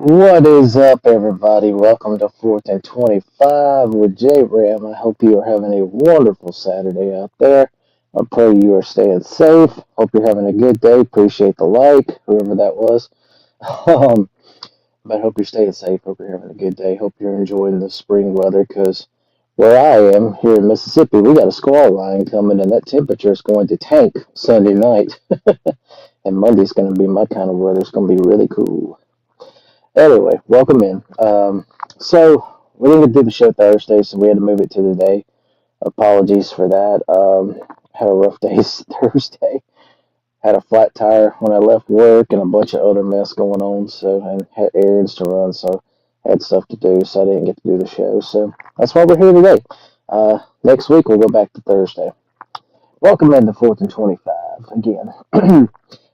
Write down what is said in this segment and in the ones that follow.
What is up, everybody? Welcome to 4th and 25 with J Ram. I hope you are having a wonderful Saturday out there. I pray you are staying safe. Hope you're having a good day. Appreciate the like, whoever that was. Um, but hope you're staying safe. Hope you're having a good day. Hope you're enjoying the spring weather because where I am here in Mississippi, we got a squall line coming and that temperature is going to tank Sunday night. And Monday's going to be my kind of weather. It's going to be really cool. Anyway, welcome in. So we didn't do the show Thursday, so we had to move it to today. Apologies for that. Had a rough day Thursday. Had a flat tire when I left work and a bunch of other mess going on. So and had errands to run, so had stuff to do, so I didn't get to do the show. So that's why we're here today. Next week we'll go back to Thursday. Welcome into 4th and 25 again.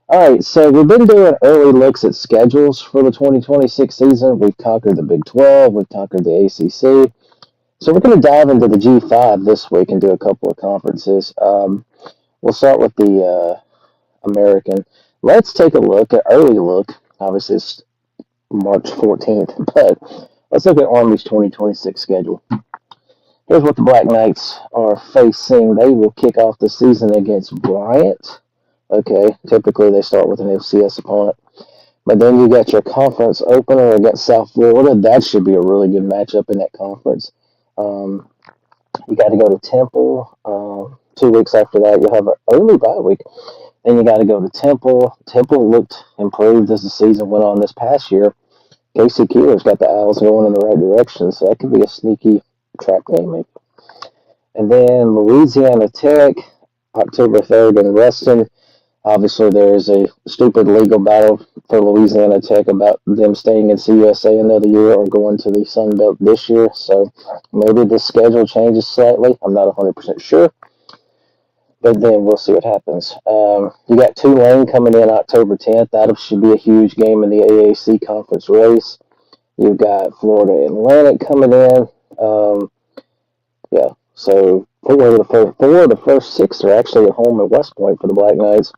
All right, so we've been doing early looks at schedules for the 2026 season. We've conquered the Big 12, we've conquered the ACC. So we're going to dive into the G5 this week and do a couple of conferences. We'll start with the American. Let's take a look at early look. Obviously, it's March 14th, but let's look at Army's 2026 schedule. Here's what the Black Knights are facing. They will kick off the season against Bryant. Okay, typically they start with an FCS opponent. But then you got your conference opener against South Florida. That should be a really good matchup in that conference. Um, you got to go to Temple. 2 weeks after that, you'll have an early bye week. Then you got to go to Temple. Temple looked improved as the season went on this past year. Casey Keeler's got the Owls going in the right direction, so that could be a sneaky trap game, maybe. And then Louisiana Tech, October 3rd in Ruston. Obviously, there is a stupid legal battle for Louisiana Tech about them staying in CUSA another year or going to the Sun Belt this year. So maybe the schedule changes slightly. I'm not 100% sure, but then we'll see what happens. You got Tulane coming in October 10th. That should be a huge game in the AAC conference race. You've got Florida Atlantic coming in. Yeah, so four of the first 6 are actually at home at West Point for the Black Knights.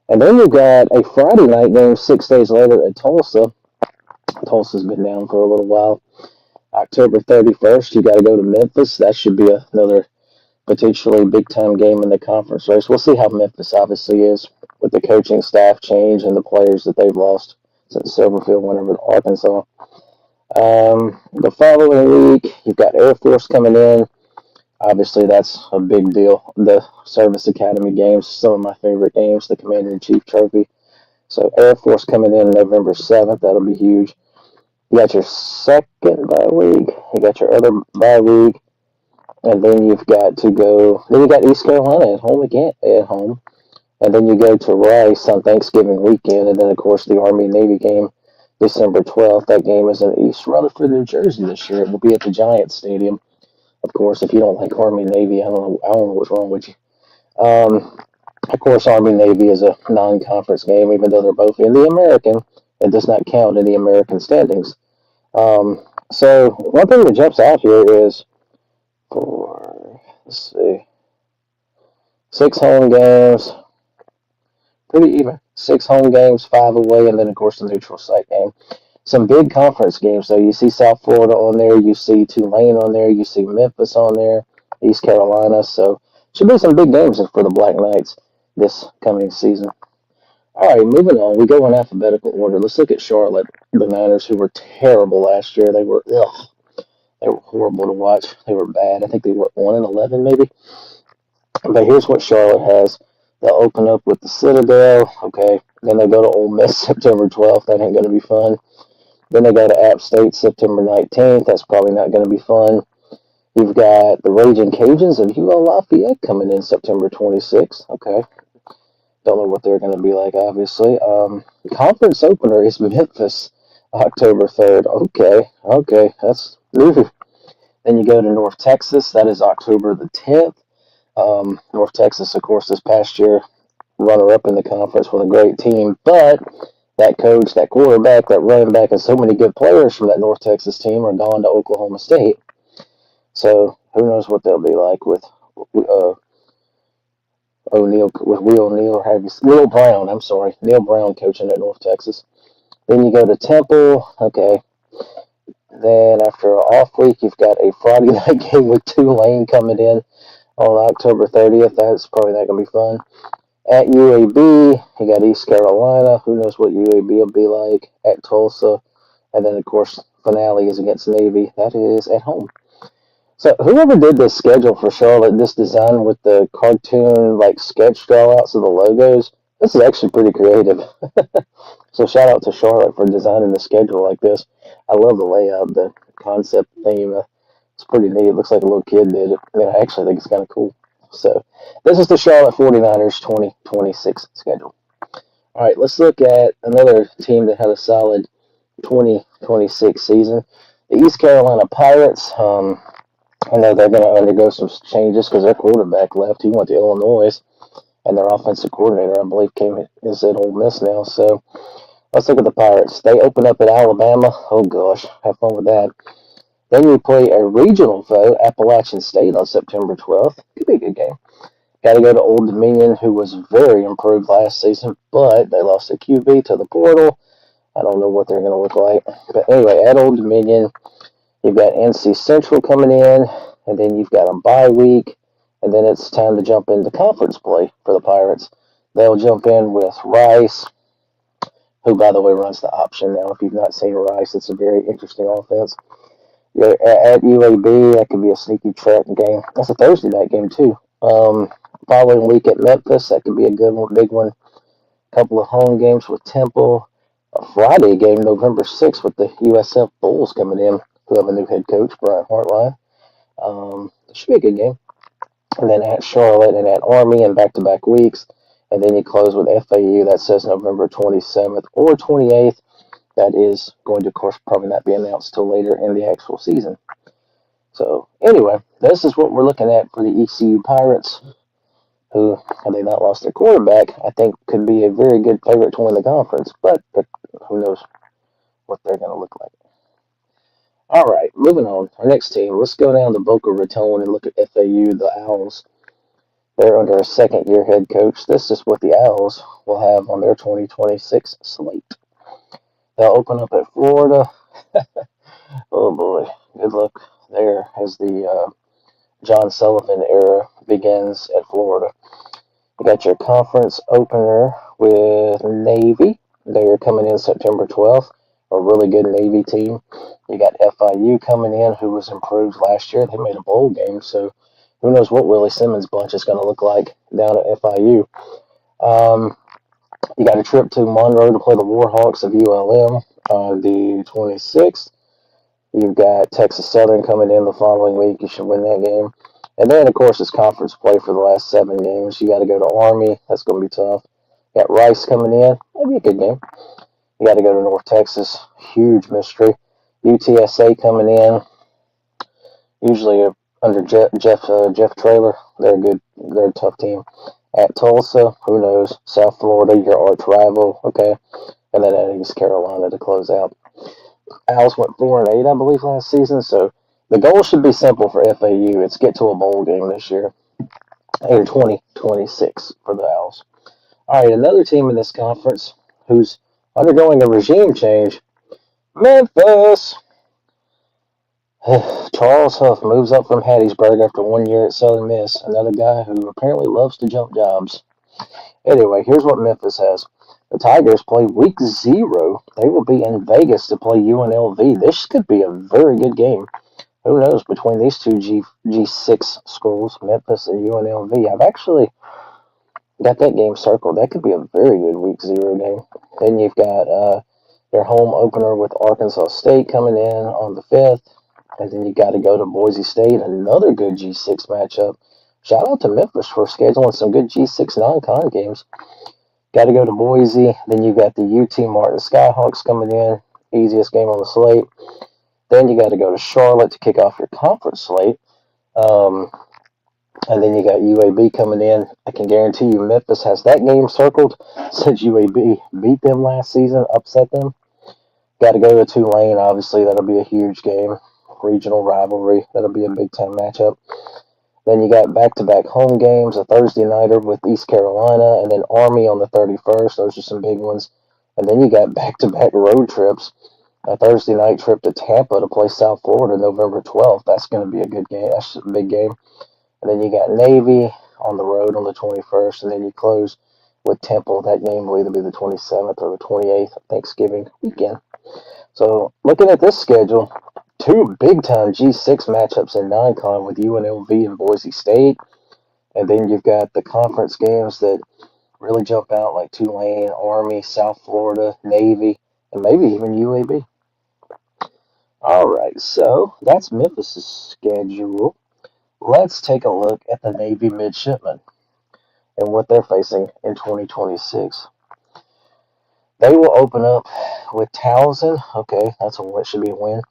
And then you got a Friday night game 6 days later at Tulsa. Tulsa's been down for a little while. October 31st, you got to go to Memphis. That should be another potentially big-time game in the conference race. We'll see how Memphis obviously is with the coaching staff change and the players that they've lost since Silverfield went over to Arkansas. The following week, you've got Air Force coming in. Obviously, that's a big deal. The Service Academy games, some of my favorite games, the Commander-in-Chief Trophy. So Air Force coming in November 7th. That'll be huge. You got your second bye week. You got your other bye week. And then you've got to go. Then you got East Carolina at home again. At home. And then you go to Rice on Thanksgiving weekend. And then, of course, the Army-Navy game December 12th. That game is in East Rutherford, New Jersey this year. It will be at the Giants Stadium. Of course, if you don't like Army-Navy, I don't know what's wrong with you. Of course, Army-Navy is a non-conference game, even though they're both in the American. It does not count in the American standings. So one thing that jumps out here is let's see, 6 home games, pretty even. 6 home games, 5 away, and then, of course, the neutral site game. Some big conference games, though. You see South Florida on there. You see Tulane on there. You see Memphis on there. East Carolina. So should be some big games for the Black Knights this coming season. All right, moving on. We go in alphabetical order. Let's look at Charlotte, the Niners, who were terrible last year. They were horrible to watch. They were bad. I think they were 1-11 maybe. But here's what Charlotte has. They'll open up with the Citadel. Okay. Then they go to Ole Miss September 12th. That ain't going to be fun. Then they go to App State September 19th. That's probably not going to be fun. You've got the Raging Cajuns of UL Lafayette coming in September 26th. Okay. Don't know what they're going to be like, obviously. Conference opener is Memphis October 3rd. Okay. That's new. Then you go to North Texas. That is October the 10th. North Texas, of course, this past year, runner-up in the conference with a great team. But that coach, that quarterback, that running back, and so many good players from that North Texas team are gone to Oklahoma State. So who knows what they'll be like with Will Brown. I'm sorry, Neil Brown coaching at North Texas. Then you go to Temple. Okay. Then after an off week, you've got a Friday night game with Tulane coming in on October 30th. That's probably not going to be fun. At UAB, you got East Carolina. Who knows what UAB will be like? At Tulsa. And then, of course, finale is against Navy. That is at home. So whoever did this schedule for Charlotte, this design with the cartoon like sketch drawouts of the logos, this is actually pretty creative. So shout out to Charlotte for designing the schedule like this. I love the layout, the concept theme. It's pretty neat. It looks like a little kid did it. I mean, I actually think it's kind of cool. So this is the Charlotte 49ers 2026 schedule. All right, let's look at another team that had a solid 2026 season. The East Carolina Pirates. I know they're going to undergo some changes because their quarterback left. He went to Illinois, and their offensive coordinator, I believe, is at Ole Miss now. So let's look at the Pirates. They open up at Alabama. Oh, gosh. Have fun with that. Then you play a regional foe, Appalachian State, on September 12th. Could be a good game. Got to go to Old Dominion, who was very improved last season, but they lost a QB to the portal. I don't know what they're going to look like. But anyway, at Old Dominion, you've got NC Central coming in, and then you've got a bye week, and then it's time to jump into conference play for the Pirates. They'll jump in with Rice, who, by the way, runs the option now. If you've not seen Rice, it's a very interesting offense. You're at UAB, that could be a sneaky track game. That's a Thursday night game, too. Following week at Memphis, that could be a good one, big one. Couple of home games with Temple. A Friday game, November 6th, with the USF Bulls coming in, who have a new head coach, Brian Hartline. It should be a good game. And then at Charlotte and at Army in back-to-back weeks. And then you close with FAU. That says November 27th or 28th. That is going to, of course, probably not be announced till later in the actual season. So, anyway, this is what we're looking at for the ECU Pirates, who, had they not lost their quarterback, I think could be a very good favorite to win the conference. But who knows what they're going to look like. All right, moving on. Our next team. Let's go down to Boca Raton and look at FAU, the Owls. They're under a second-year head coach. This is what the Owls will have on their 2026 slate. They'll open up at Florida. Oh, boy. Good luck there as the John Sullivan era begins at Florida. You got your conference opener with Navy. They are coming in September 12th. A really good Navy team. You got FIU coming in, who was improved last year. They made a bowl game, so who knows what Willie Simmons' bunch is going to look like down at FIU. You got a trip to Monroe to play the Warhawks of ULM on the 26th. You've got Texas Southern coming in the following week. You should win that game. And then, of course, it's conference play for the last 7 games. You got to go to Army. That's going to be tough. You got Rice coming in. That'd be a good game. You got to go to North Texas. Huge mystery. UTSA coming in. Usually under Jeff Traylor. They're a tough team. At Tulsa, who knows? South Florida, your arch rival. Okay. And then at East Carolina to close out. Owls went 4-8, I believe, last season. So the goal should be simple for FAU. It's get to a bowl game this year in 2026 for the Owls. All right, another team in this conference who's undergoing a regime change, Memphis. Charles Huff moves up from Hattiesburg after 1 year at Southern Miss. Another guy who apparently loves to jump jobs. Anyway, here's what Memphis has. The Tigers play week 0. They will be in Vegas to play UNLV. This could be a very good game. Who knows, between these two G6 schools, Memphis and UNLV. I've actually got that game circled. That could be a very good week 0 game. Then you've got their home opener with Arkansas State coming in on the 5th. And then you got to go to Boise State, another good G6 matchup. Shout out to Memphis for scheduling some good G6 non-con games. Got to go to Boise. Then you got the UT Martin Skyhawks coming in. Easiest game on the slate. Then you got to go to Charlotte to kick off your conference slate. And then you got UAB coming in. I can guarantee you Memphis has that game circled since UAB beat them last season, upset them. Got to go to Tulane, obviously. That'll be a huge game. Regional rivalry. That'll be a big-time matchup. Then you got back-to-back home games, a Thursday nighter with East Carolina, and then Army on the 31st. Those are some big ones. And then you got back-to-back road trips. A Thursday night trip to Tampa to play South Florida November 12th. That's going to be a good game. That's a big game. And then you got Navy on the road on the 21st, and then you close with Temple. That game will either be the 27th or the 28th, Thanksgiving weekend. So looking at this schedule, two big-time G6 matchups in non-con with UNLV and Boise State. And then you've got the conference games that really jump out like Tulane, Army, South Florida, Navy, and maybe even UAB. All right, so that's Memphis's schedule. Let's take a look at the Navy midshipmen and what they're facing in 2026. They will open up with Towson. Okay, that's what should be a win.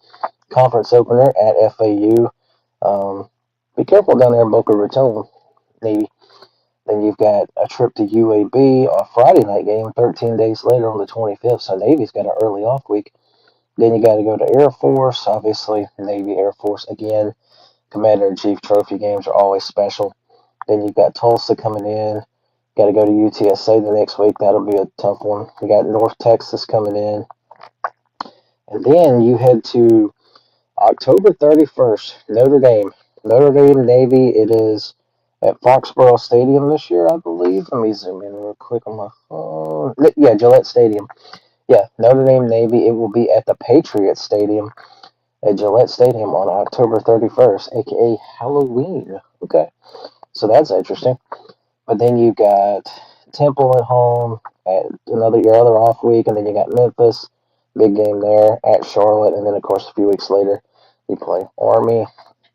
Conference opener at FAU. Be careful down there in Boca Raton, Navy. Then you've got a trip to UAB, a Friday night game 13 days later on the 25th. So Navy's got an early off week. Then you got to go to Air Force, obviously, Navy Air Force again. Commander-in-Chief trophy games are always special. Then you've got Tulsa coming in. Got to go to UTSA the next week. That'll be a tough one. You got North Texas coming in. And then you head to October 31st, Notre Dame. Notre Dame Navy, it is at Foxborough Stadium this year, I believe. Let me zoom in real quick on my phone. Yeah, Gillette Stadium. Yeah, Notre Dame Navy, it will be at the Patriots Stadium at Gillette Stadium on October 31st, aka Halloween. Okay, so that's interesting. But then you got Temple at home at your other off week, and then you got Memphis, big game there at Charlotte, and then of course a few weeks later you play Army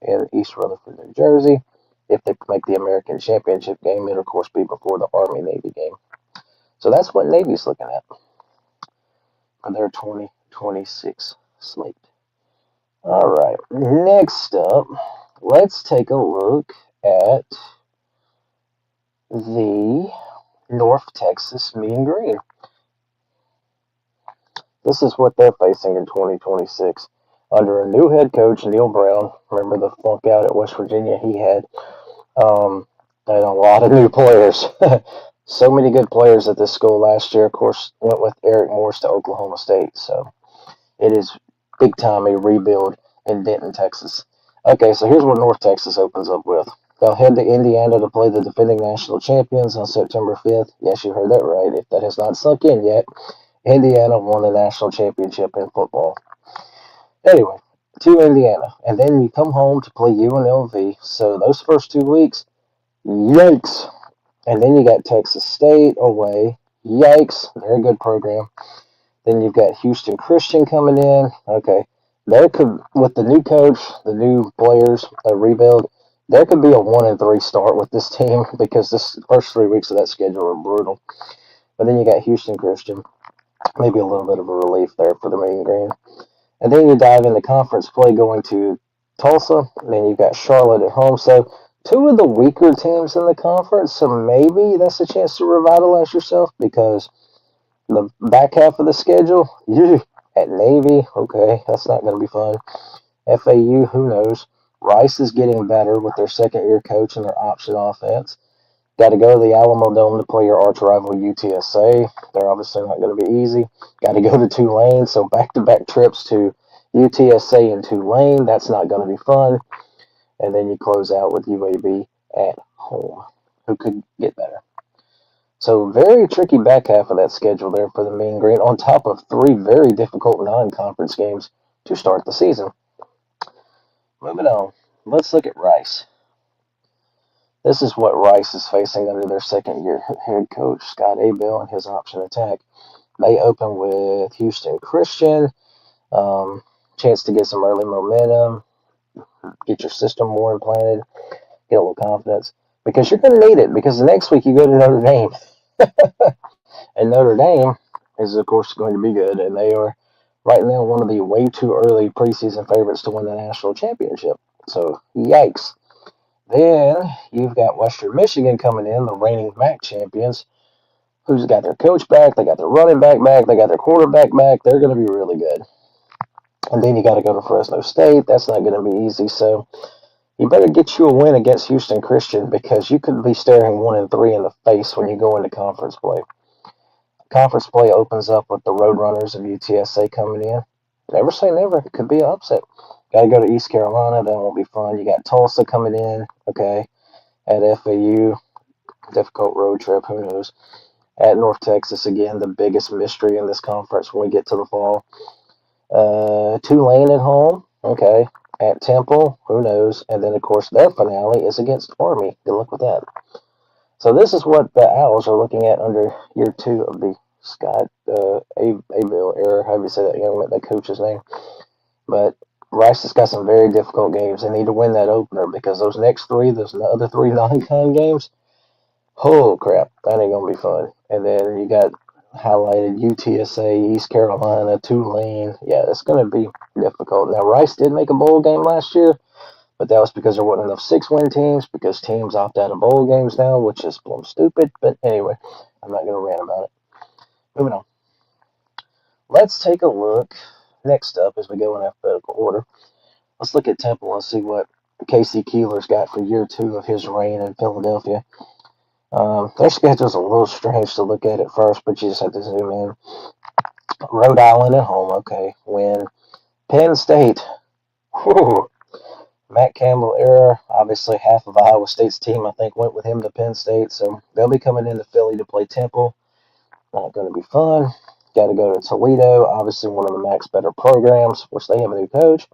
in East Rutherford, New Jersey. If they make the American Championship game, it'll of course be before the Army Navy game. So that's what Navy's looking at for their 2026 slate. All right, next up, let's take a look at the North Texas Mean Green. This is what they're facing in 2026. Under a new head coach, Neil Brown. Remember the flunk out at West Virginia he had? And a lot of new players. So many good players at this school last year. Of course, went with Eric Morris to Oklahoma State. So it is big time a rebuild in Denton, Texas. Okay, so here's what North Texas opens up with. They'll head to Indiana to play the defending national champions on September 5th. Yes, you heard that right. If that has not sunk in yet, Indiana won the national championship in football. Anyway, to Indiana. And then you come home to play UNLV. So those first 2 weeks, yikes. And then you got Texas State away. Yikes. Very good program. Then you've got Houston Christian coming in. Okay. There could, with the new coach, the new players, a rebuild, there could be a 1-3 start with this team because this first 3 weeks of that schedule are brutal. But then you got Houston Christian. Maybe a little bit of a relief there for the Mean Green. And then you dive into conference play going to Tulsa. And then you've got Charlotte at home. So two of the weaker teams in the conference. So maybe that's a chance to revitalize yourself because the back half of the schedule, you at Navy, okay, that's not going to be fun. FAU, who knows? Rice is getting better with their second-year coach and their option offense. Got to go to the Alamo Dome to play your arch rival UTSA. They're obviously not going to be easy. Got to go to Tulane, so back-to-back trips to UTSA and Tulane. That's not going to be fun. And then you close out with UAB at home. Who could get better? So very tricky back half of that schedule there for the Mean Green, on top of 3 very difficult non-conference games to start the season. Moving on, let's look at Rice. This is what Rice is facing under their second-year head coach, Scott Abel, and his option attack. They open with Houston Christian, chance to get some early momentum, get your system more implanted, get a little confidence, because you're going to need it, because the next week you go to Notre Dame. And Notre Dame is, of course, going to be good, and they are right now one of the way too early preseason favorites to win the national championship. So, yikes. Then you've got Western Michigan coming in, the reigning MAC champions, who's got their coach back, they got their running back back, they got their quarterback back. They're going to be really good. And then you got to go to Fresno State. That's not going to be easy. So you better get you a win against Houston Christian because you could be staring 1-3 in the face when you go into conference play. Conference play opens up with the Roadrunners of UTSA coming in. Never say never. It could be an upset. Got to go to East Carolina. That won't be fun. You got Tulsa coming in. Okay. At FAU. Difficult road trip. Who knows? At North Texas again, the biggest mystery in this conference when we get to the fall. Tulane at home. Okay. At Temple. Who knows? And then, of course, their finale is against Army. Good luck with that. So this is what the Owls are looking at under year 2 of the Scott Avil era, however you say that young man, that coach's name. But Rice has got some very difficult games. They need to win that opener because those next 3, those other 3 non-con games, oh crap, that ain't gonna be fun. And then you got highlighted UTSA, East Carolina, Tulane. Yeah, it's gonna be difficult. Now Rice did make a bowl game last year, but that was because there wasn't enough 6-win teams, because teams opt out of bowl games now, which is plumb stupid. But anyway, I'm not going to rant about it. Moving on. Let's take a look. Next up, as we go in alphabetical order, let's look at Temple and see what Casey Keeler's got for year 2 of his reign in Philadelphia. Their schedule's a little strange to look at first, but you just have to zoom in. Rhode Island at home, okay. Win. Penn State. Whew. Matt Campbell era, obviously half of Iowa State's team, I think, went with him to Penn State. So they'll be coming into Philly to play Temple. Not going to be fun. Got to go to Toledo, obviously one of the MAC's better programs, which they have a new coach.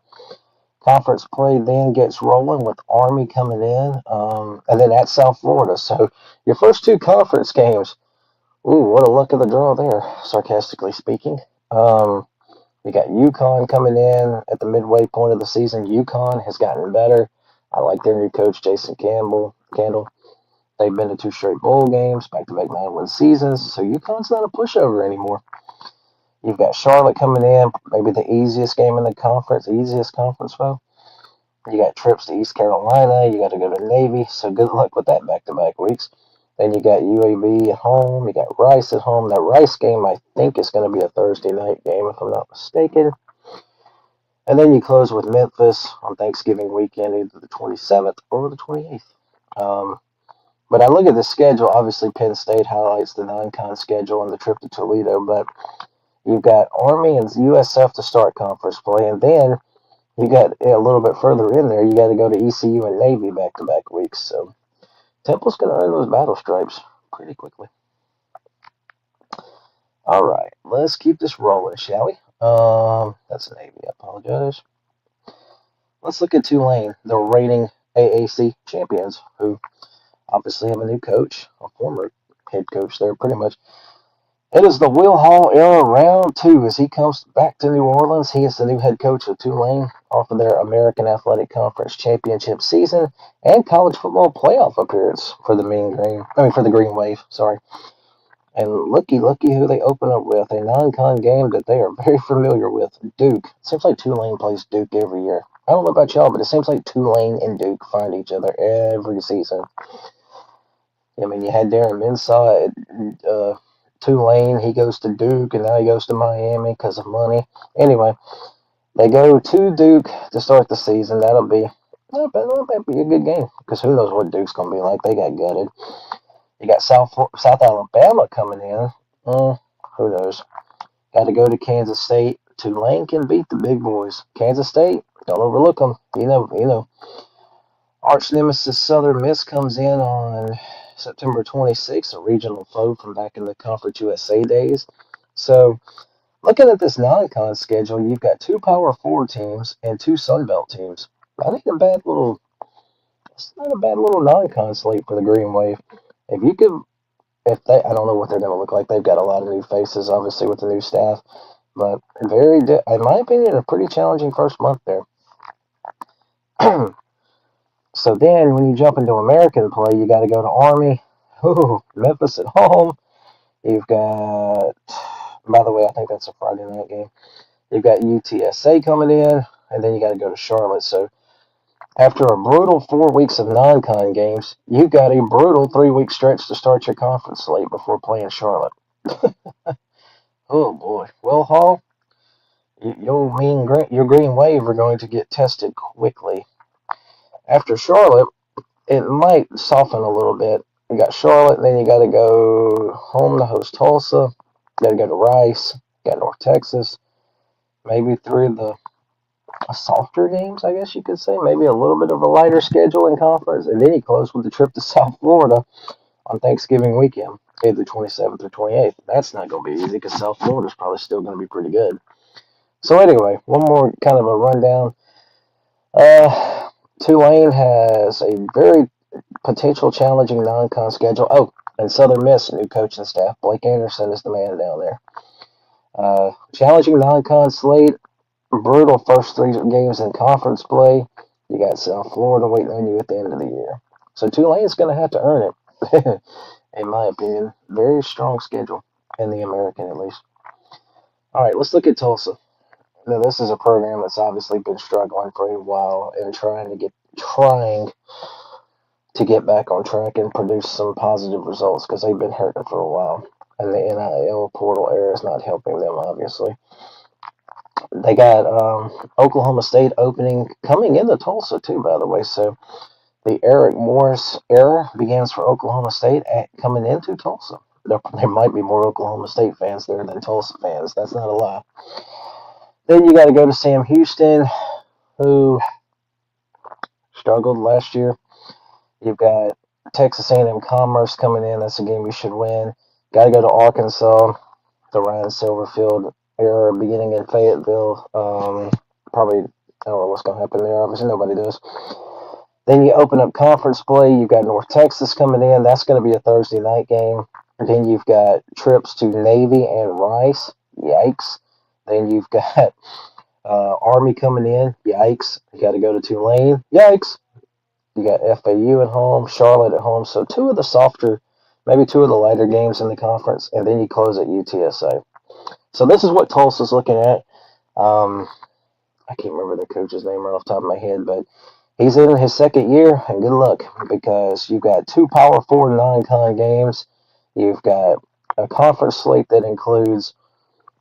Conference play then gets rolling with Army coming in, and then at South Florida. So your first 2 conference games, ooh, what a luck of the draw there, sarcastically speaking. You got UConn coming in at the midway point of the season. UConn has gotten better. I like their new coach, Jason Candle. They've been to 2 straight bowl games, back-to-back 9-win seasons. So UConn's not a pushover anymore. You've got Charlotte coming in, maybe the easiest game in the conference, easiest conference foe. You got trips to East Carolina. You got to go to Navy. So good luck with that back-to-back weeks. Then you got UAB at home. You got Rice at home. That Rice game, I think, is going to be a Thursday night game, if I'm not mistaken. And then you close with Memphis on Thanksgiving weekend, either the 27th or the 28th. But I look at the schedule. Obviously, Penn State highlights the non-con schedule and the trip to Toledo. But you've got Army and USF to start conference play. And then you got a little bit further in there, you got to go to ECU and Navy back-to-back weeks. So Temple's going to earn those battle stripes pretty quickly. All right, let's keep this rolling, shall we? That's Navy. I apologize. Let's look at Tulane, the reigning AAC champions, who obviously have a new coach, a former head coach there, pretty much. It is the Will Hall era round 2 as he comes back to New Orleans. He is the new head coach of Tulane off of their American Athletic Conference championship season and college football playoff appearance for the for the Green Wave. Sorry. And looky who they open up with, a non-con game that they are very familiar with, Duke. It seems like Tulane plays Duke every year. I don't know about y'all, but it seems like Tulane and Duke find each other every season. I mean, you had Darren Minsaw at Tulane. He goes to Duke, and now he goes to Miami because of money. Anyway, they go to Duke to start the season. That'll be a good game because who knows what Duke's going to be like. They got gutted. You got South Alabama coming in. Who knows? Got to go to Kansas State. Tulane can beat the big boys. Kansas State, don't overlook them. You know. Arch nemesis Southern Miss comes in on September 26th, a regional foe from back in the Conference USA days. So, looking at this non-con schedule, you've got 2 Power 4 teams and 2 Sun Belt teams. It's not a bad little non-con slate for the Green Wave. I don't know what they're going to look like. They've got a lot of new faces, obviously, with the new staff. But in my opinion, a pretty challenging first month there. So then, when you jump into American play, you got to go to Army. Memphis at home. You've got, by the way, I think that's a Friday night game. You've got UTSA coming in, and then you got to go to Charlotte. So after a brutal 4 weeks of non-con games, you've got a brutal 3-week stretch to start your conference slate before playing Charlotte. Oh boy, Will Hall, your Green Wave are going to get tested quickly. After Charlotte, it might soften a little bit. You got Charlotte, then you got to go home to host Tulsa. Got to go to Rice. Got North Texas. Maybe three of the softer games, I guess you could say. Maybe a little bit of a lighter schedule in conference. And then you close with the trip to South Florida on Thanksgiving weekend, either 27th or 28th. That's not going to be easy because South Florida's probably still going to be pretty good. So anyway, one more kind of a rundown. Tulane has a very potential challenging non-con schedule. Oh, and Southern Miss, new coaching staff. Blake Anderson is the man down there. Challenging non-con slate. Brutal first three games in conference play. You got South Florida waiting on you at the end of the year. So Tulane's going to have to earn it, in my opinion. Very strong schedule, in the American at least. All right, let's look at Tulsa. Now, this is a program that's obviously been struggling for a while and trying to get back on track and produce some positive results because they've been hurting for a while. And the NIL portal era is not helping them, obviously. They got Oklahoma State opening, coming into Tulsa, too, by the way. So the Eric Morris era begins for Oklahoma State coming into Tulsa. There might be more Oklahoma State fans there than Tulsa fans. That's not a lie. Then you got to go to Sam Houston, who struggled last year. You've got Texas A&M Commerce coming in. That's a game you should win. Got to go to Arkansas, the Ryan Silverfield era beginning in Fayetteville. Probably, I don't know what's going to happen there. Obviously, nobody does. Then you open up conference play. You've got North Texas coming in. That's going to be a Thursday night game. And then you've got trips to Navy and Rice. Yikes. Then you've got Army coming in. Yikes. You got to go to Tulane. Yikes. You got FAU at home, Charlotte at home. So two of the softer, maybe two of the lighter games in the conference. And then you close at UTSA. So this is what Tulsa's looking at. I can't remember the coach's name right off the top of my head, but he's in his second year, and good luck because you've got two Power 4 non-con games. You've got a conference slate that includes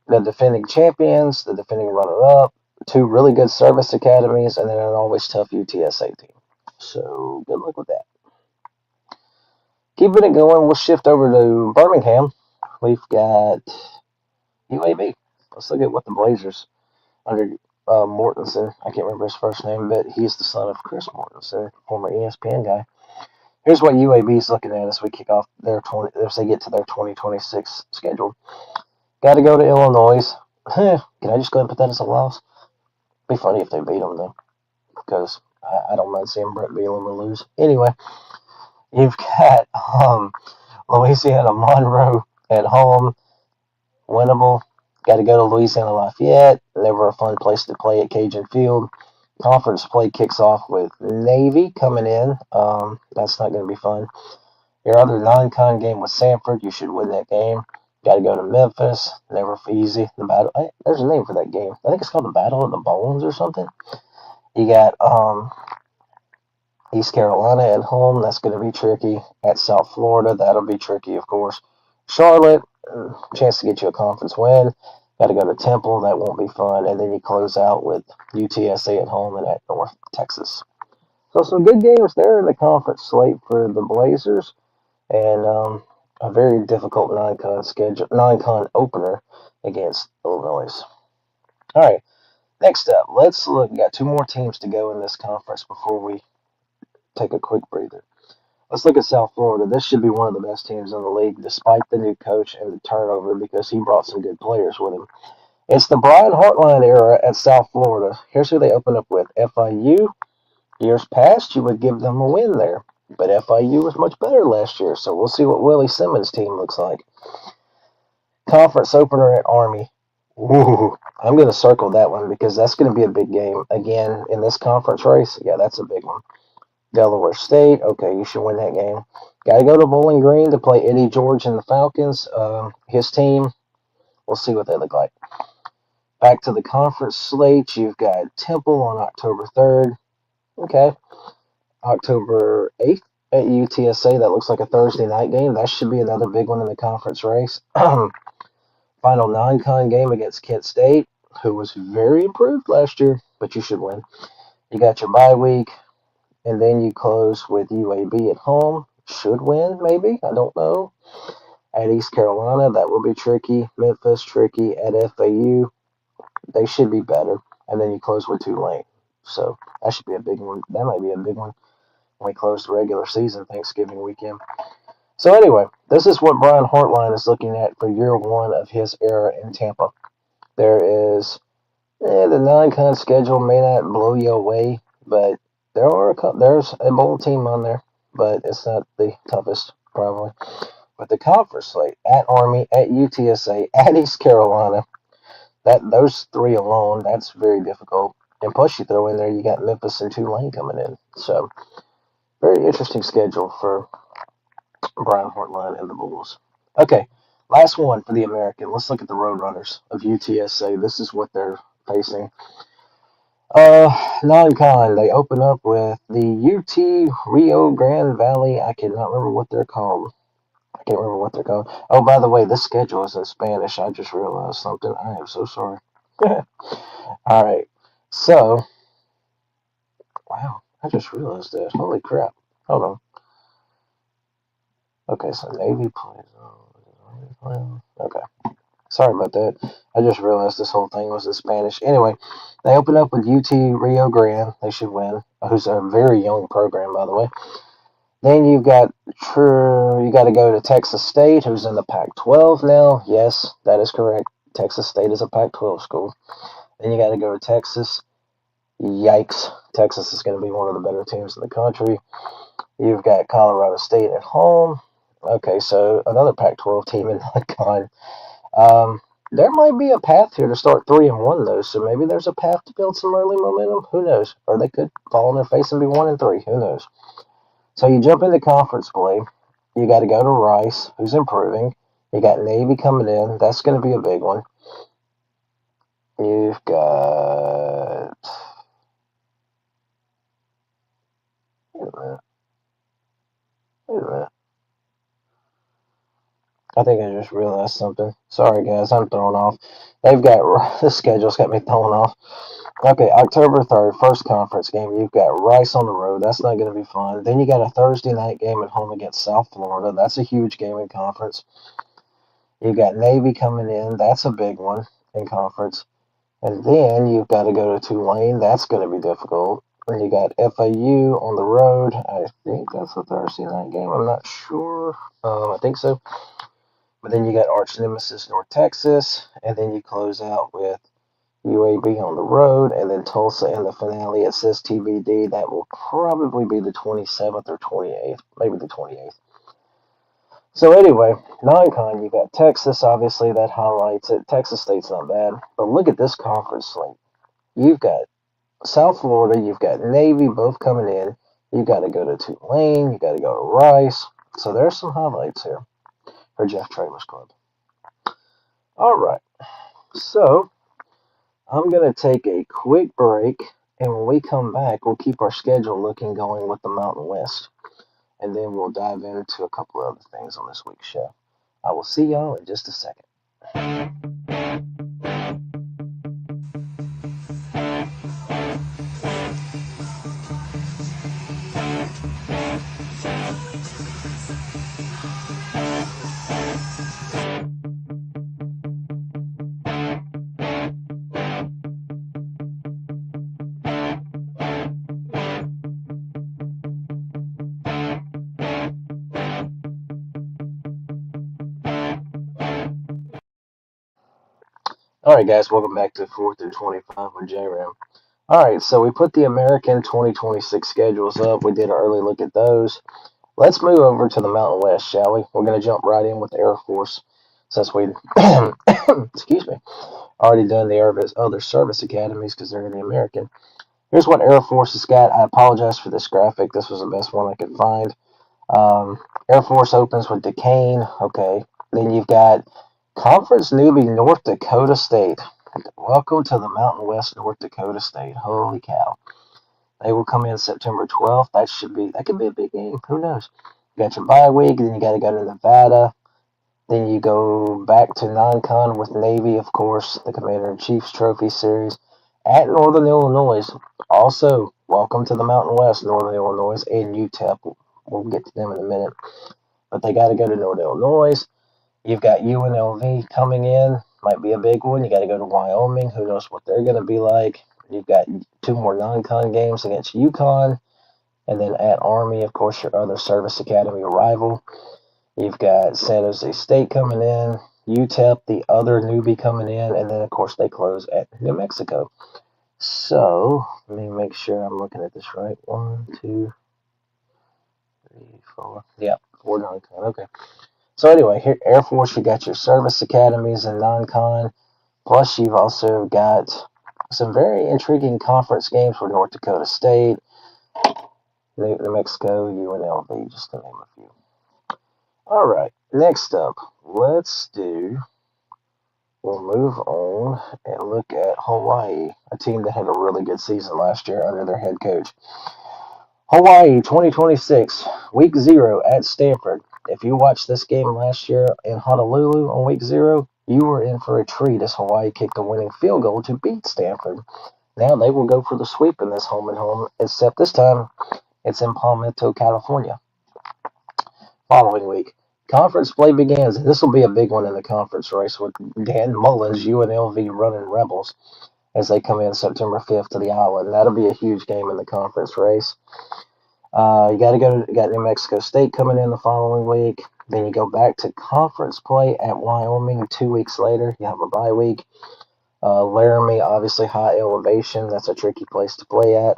the defending champions, the defending runner-up, two really good service academies, and then an always tough UTSA team. So good luck with that. Keeping it going, we'll shift over to Birmingham. We've got UAB. Let's look at what the Blazers under Mortensen. I can't remember his first name, but he's the son of Chris Mortensen, former ESPN guy. Here's what UAB is looking at as we kick off as they get to their 2026 schedule. Got to go to Illinois. Can I just go ahead and put that as a loss? Be funny if they beat them though, because I don't mind seeing Brett Bielema lose. Anyway, you've got Louisiana Monroe at home, winnable. Got to go to Louisiana Lafayette. Never a fun place to play at Cajun Field. Conference play kicks off with Navy coming in. That's not going to be fun. Your other non-con game with Samford, you should win that game. Got to go to Memphis. Never easy. The battle. There's a name for that game. I think it's called the Battle of the Bones or something. You got East Carolina at home. That's going to be tricky. At South Florida, that'll be tricky, of course. Charlotte, chance to get you a conference win. Got to go to Temple. That won't be fun. And then you close out with UTSA at home and at North Texas. So some good games there in the conference slate for the Blazers. And a very difficult non-con opener against Illinois. All right, next up, let's look. We got two more teams to go in this conference before we take a quick breather. Let's look at South Florida. This should be one of the best teams in the league, despite the new coach and the turnover, because he brought some good players with him. It's the Brian Hartline era at South Florida. Here's who they open up with. FIU. Years past, you would give them a win there. But FIU was much better last year, so we'll see what Willie Simmons' team looks like. Conference opener at Army. Ooh, I'm going to circle that one because that's going to be a big game. Again, in this conference race, yeah, that's a big one. Delaware State, okay, you should win that game. Got to go to Bowling Green to play Eddie George and the Falcons. His team, we'll see what they look like. Back to the conference slate, you've got Temple on October 3rd. Okay. October 8th at UTSA. That looks like a Thursday night game. That should be another big one in the conference race. Final non-con game against Kent State, who was very improved last year, but you should win. You got your bye week, and then you close with UAB at home. Should win, maybe. I don't know. At East Carolina, that will be tricky. Memphis, tricky. At FAU, they should be better. And then you close with Tulane. So that should be a big one. That might be a big one when we close the regular season Thanksgiving weekend. So anyway, this is what Brian Hartline is looking at for year one of his era in Tampa. There is the non-con schedule may not blow you away, but there's a bowl team on there, but it's not the toughest probably. But the conference slate at Army, at UTSA, at East Carolina, that those three alone, that's very difficult. And plus, you throw in there, you got Memphis and Tulane coming in, so very interesting schedule for Brian Hartline and the Bulls. Okay, last one for the American. Let's look at the Roadrunners of UTSA. This is what they're facing. Non-con. They open up with the UT Rio Grande Valley. I cannot remember what they're called. I can't remember what they're called. Oh, by the way, this schedule is in Spanish. I just realized something. I am so sorry. All right. So, wow. I just realized that. Holy crap. Hold on. Okay, so Navy plays. Okay. Sorry about that. I just realized this whole thing was in Spanish. Anyway, they open up with UT Rio Grande. They should win. Who's a very young program, by the way. Then you got to go to Texas State, who's in the Pac-12 now. Yes, that is correct. Texas State is a Pac-12 school. Then you got to go to Texas. Yikes. Texas is going to be one of the better teams in the country. You've got Colorado State at home. Okay, so another Pac-12 team in non-con. There might be a path here to start 3-1 though, so maybe there's a path to build some early momentum. Who knows? Or they could fall on their face and be 1-3. Who knows? So you jump into conference play. You got to go to Rice, who's improving. You got Navy coming in. That's going to be a big one. You've got. Wait a minute. Wait a minute. I think I just realized something. Sorry, guys, I'm thrown off. They've got the schedule's got me thrown off. Okay, October 3rd, first conference game. You've got Rice on the road. That's not going to be fun. Then you got a Thursday night game at home against South Florida. That's a huge game in conference. You got Navy coming in. That's a big one in conference. And then you've got to go to Tulane. That's going to be difficult. And you got FAU on the road. I think that's a Thursday night game. I'm not sure. I think so. But then you got arch nemesis North Texas, and then you close out with UAB on the road, and then Tulsa in the finale. It says TBD. That will probably be the 27th or 28th, maybe the 28th. So anyway, non-con, you got Texas, obviously that highlights it. Texas State's not bad, but look at this conference slate. You've got South Florida, you've got Navy both coming in. You got to go to Tulane, you got to go to Rice. So there's some highlights here for Jeff Traylor's club. All right, so I'm going to take a quick break, and when we come back, we'll keep our schedule looking going with the Mountain West, and then we'll dive into a couple of other things on this week's show. I will see y'all in just a second. All right, guys, welcome back to 4th and 25 with JRAM. All right, so we put the American 2026 schedules up. We did an early look at those. Let's move over to the Mountain West, shall we? We're going to jump right in with the Air Force since we, excuse me, already done the other service academies because they're in the American. Here's what Air Force has got. I apologize for this graphic. This was the best one I could find. Air Force opens with Duquesne. Okay. Then you've got Conference newbie North Dakota State. Welcome to the Mountain West, North Dakota State. Holy cow. They will come in September 12th. That could be a big game. Who knows? You got your bye week, then you got to go to Nevada. Then you go back to non-con with Navy, of course, the Commander-in-Chief's Trophy Series at Northern Illinois. Also, welcome to the Mountain West, Northern Illinois, and UTEP. We'll get to them in a minute. But they got to go to Northern Illinois. You've got UNLV coming in, might be a big one. You got to go to Wyoming. Who knows what they're going to be like? You've got two more non-con games against UConn, and then at Army, of course, your other service academy rival. You've got San Jose State coming in, UTEP, the other newbie coming in, and then, of course, they close at New Mexico. So, let me make sure I'm looking at this right. 1, 2, 3, 4. Yeah, 4 non-con. Okay. So, anyway, here, Air Force, you got your service academies and non-con. Plus, you've also got some very intriguing conference games for North Dakota State, New Mexico, UNLV, just to name a few. All right, next up, we'll move on and look at Hawaii, a team that had a really good season last year under their head coach. Hawaii 2026, week 0 at Stanford. If you watched this game last year in Honolulu on week 0, you were in for a treat as Hawaii kicked a winning field goal to beat Stanford. Now they will go for the sweep in this home and home, except this time it's in Palmetto, California. Following week, conference play begins. This will be a big one in the conference race with Dan Mullen's UNLV running Rebels as they come in September 5th to the island. That'll be a huge game in the conference race. You got New Mexico State coming in the following week. Then you go back to conference play at Wyoming 2 weeks later. You have a bye week. Laramie, obviously high elevation. That's a tricky place to play at.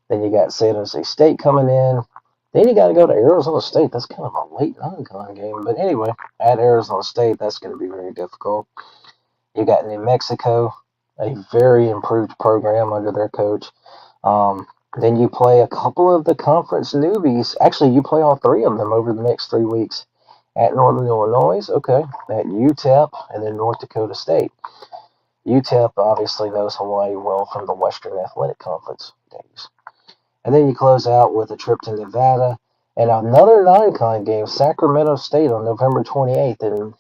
Then you got San Jose State coming in. Then you got to go to Arizona State. That's kind of a late non-con game. But anyway, at Arizona State, that's going to be very difficult. You got New Mexico, a very improved program under their coach. Then you play a couple of the conference newbies. Actually, you play all 3 of them over the next 3 weeks. At Northern Illinois, okay. At UTEP, and then North Dakota State. UTEP obviously knows Hawaii well from the Western Athletic Conference days. And then you close out with a trip to Nevada and another non-con game, Sacramento State on November 28th. And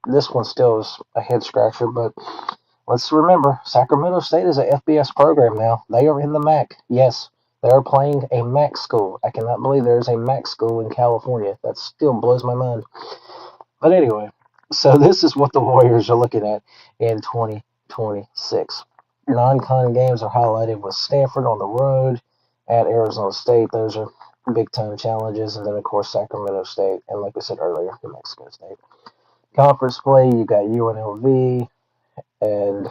this one still is a head scratcher, but let's remember, Sacramento State is a FBS program now. They are in the MAC. Yes, they are playing a MAC school. I cannot believe there's a MAC school in California. That still blows my mind. But anyway, so this is what the Warriors are looking at in 2026. Non-con games are highlighted with Stanford on the road, at Arizona State. Those are big-time challenges. And then, of course, Sacramento State. And like I said earlier, New Mexico State. Conference play, you got UNLV and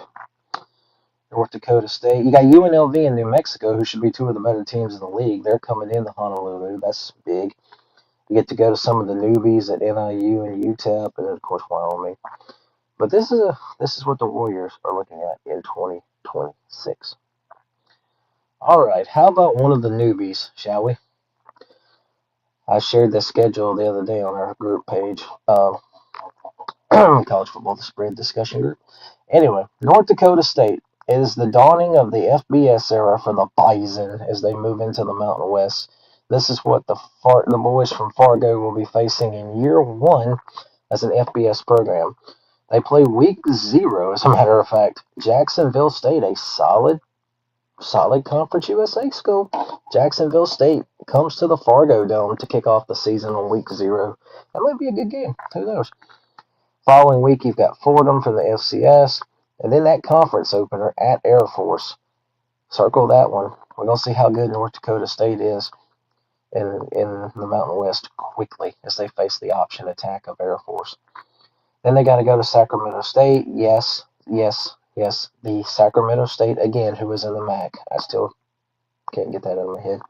North Dakota State. You got UNLV and New Mexico, who should be 2 of the better teams in the league. They're coming into Honolulu. That's big. You get to go to some of the newbies at NIU and UTEP, and then, of course, Wyoming. But this is what the Warriors are looking at in 2026. All right, how about one of the newbies, shall we? I shared the schedule the other day on our group page, College Football The Spread discussion group. Anyway, North Dakota State is the dawning of the FBS era for the Bison as they move into the Mountain West. This is what the boys from Fargo will be facing in year 1 as an FBS program. They play week 0, as a matter of fact. Jacksonville State, a solid Conference USA school. Jacksonville State comes to the Fargo Dome to kick off the season on week 0. That might be a good game. Who knows? Following week, you've got Fordham from the FCS, and then that conference opener at Air Force. Circle that one. We're going to see how good North Dakota State is in the Mountain West quickly as they face the option attack of Air Force. Then they got to go to Sacramento State. Yes. The Sacramento State, again, who was in the MAC. I still can't get that out of my head.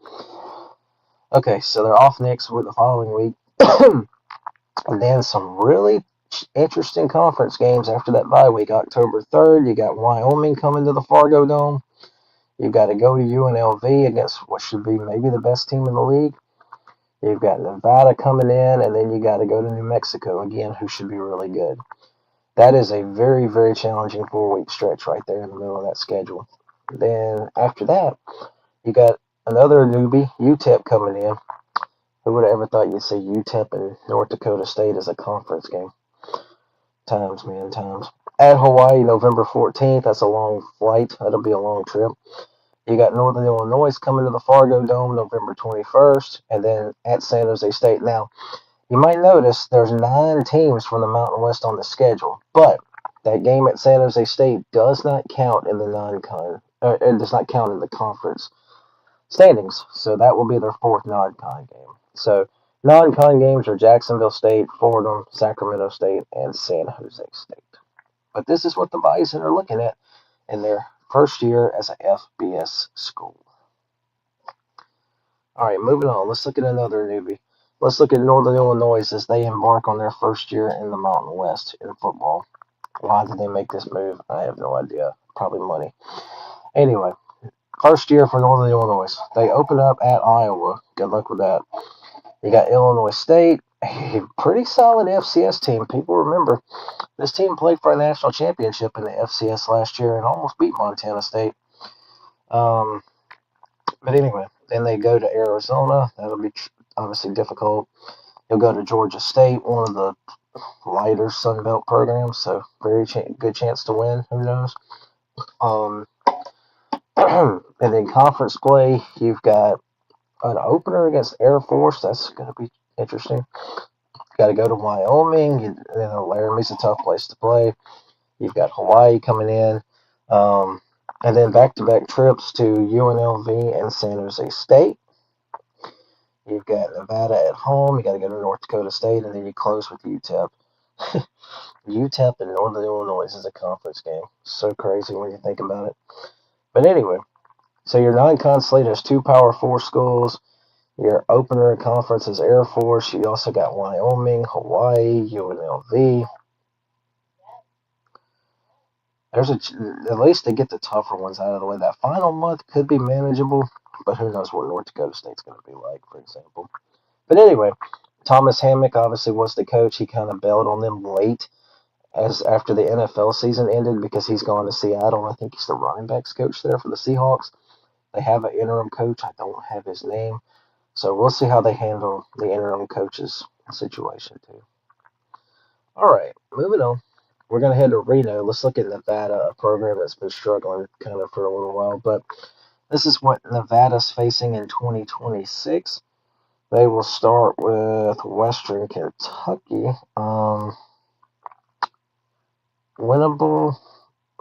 Okay, so they're off next with the following week. And then some really interesting conference games after that bye week. October 3rd, you got Wyoming coming to the Fargo Dome. You've got to go to UNLV against what should be maybe the best team in the league. You've got Nevada coming in, and then you got to go to New Mexico again, who should be really good. That is a very, very challenging 4-week stretch right there in the middle of that schedule. Then after that, you got another newbie, UTEP, coming in. Who would have ever thought you'd see UTEP and North Dakota State as a conference game? Times. At Hawaii, November 14th. That's a long flight. That'll be a long trip. You got Northern Illinois coming to the Fargo Dome November 21st. And then at San Jose State. Now, You might notice there's 9 teams from the Mountain West on the schedule, but that game at San Jose State does not count in the non-con. It does not count in the conference standings, so that will be their 4th non-con game. So non-con games are Jacksonville State, Fordham, Sacramento State, and San Jose State. But this is what the Bison are looking at in their first year as a FBS school. All right, moving on. Let's look at another newbie. Let's look at Northern Illinois as they embark on their first year in the Mountain West in football. Why did they make this move? I have no idea. Probably money. Anyway, first year for Northern Illinois. They open up at Iowa. Good luck with that. You got Illinois State, a pretty solid FCS team. People remember this team played for a national championship in the FCS last year and almost beat Montana State. But anyway, then they go to Arizona. That'll be obviously difficult. You'll go to Georgia State, one of the lighter Sun Belt programs, so very good chance to win. Who knows? And then conference play, you've got an opener against Air Force. That's going to be interesting. Got to go to Wyoming. Laramie's a tough place to play. You've got Hawaii coming in. And then back-to-back trips to UNLV and San Jose State. You've got Nevada at home. You got to go to North Dakota State, and then you close with UTEP. UTEP and Northern Illinois is a conference game. So crazy when you think about it. But anyway, so your non-con slate has 2 Power 4 schools. Your opener conference is Air Force. You also got Wyoming, Hawaii, UNLV. At least they get the tougher ones out of the way. That final month could be manageable, but who knows what North Dakota State's going to be like, for example. But anyway, Thomas Hammock obviously was the coach. He kind of bailed on them late after the NFL season ended because he's gone to Seattle. I think he's the running backs coach there for the Seahawks. They have an interim coach. I don't have his name. So we'll see how they handle the interim coach's situation, too. All right, moving on. We're going to head to Reno. Let's look at Nevada, a program that's been struggling kind of for a little while. But this is what Nevada's facing in 2026. They will start with Western Kentucky. Winnable,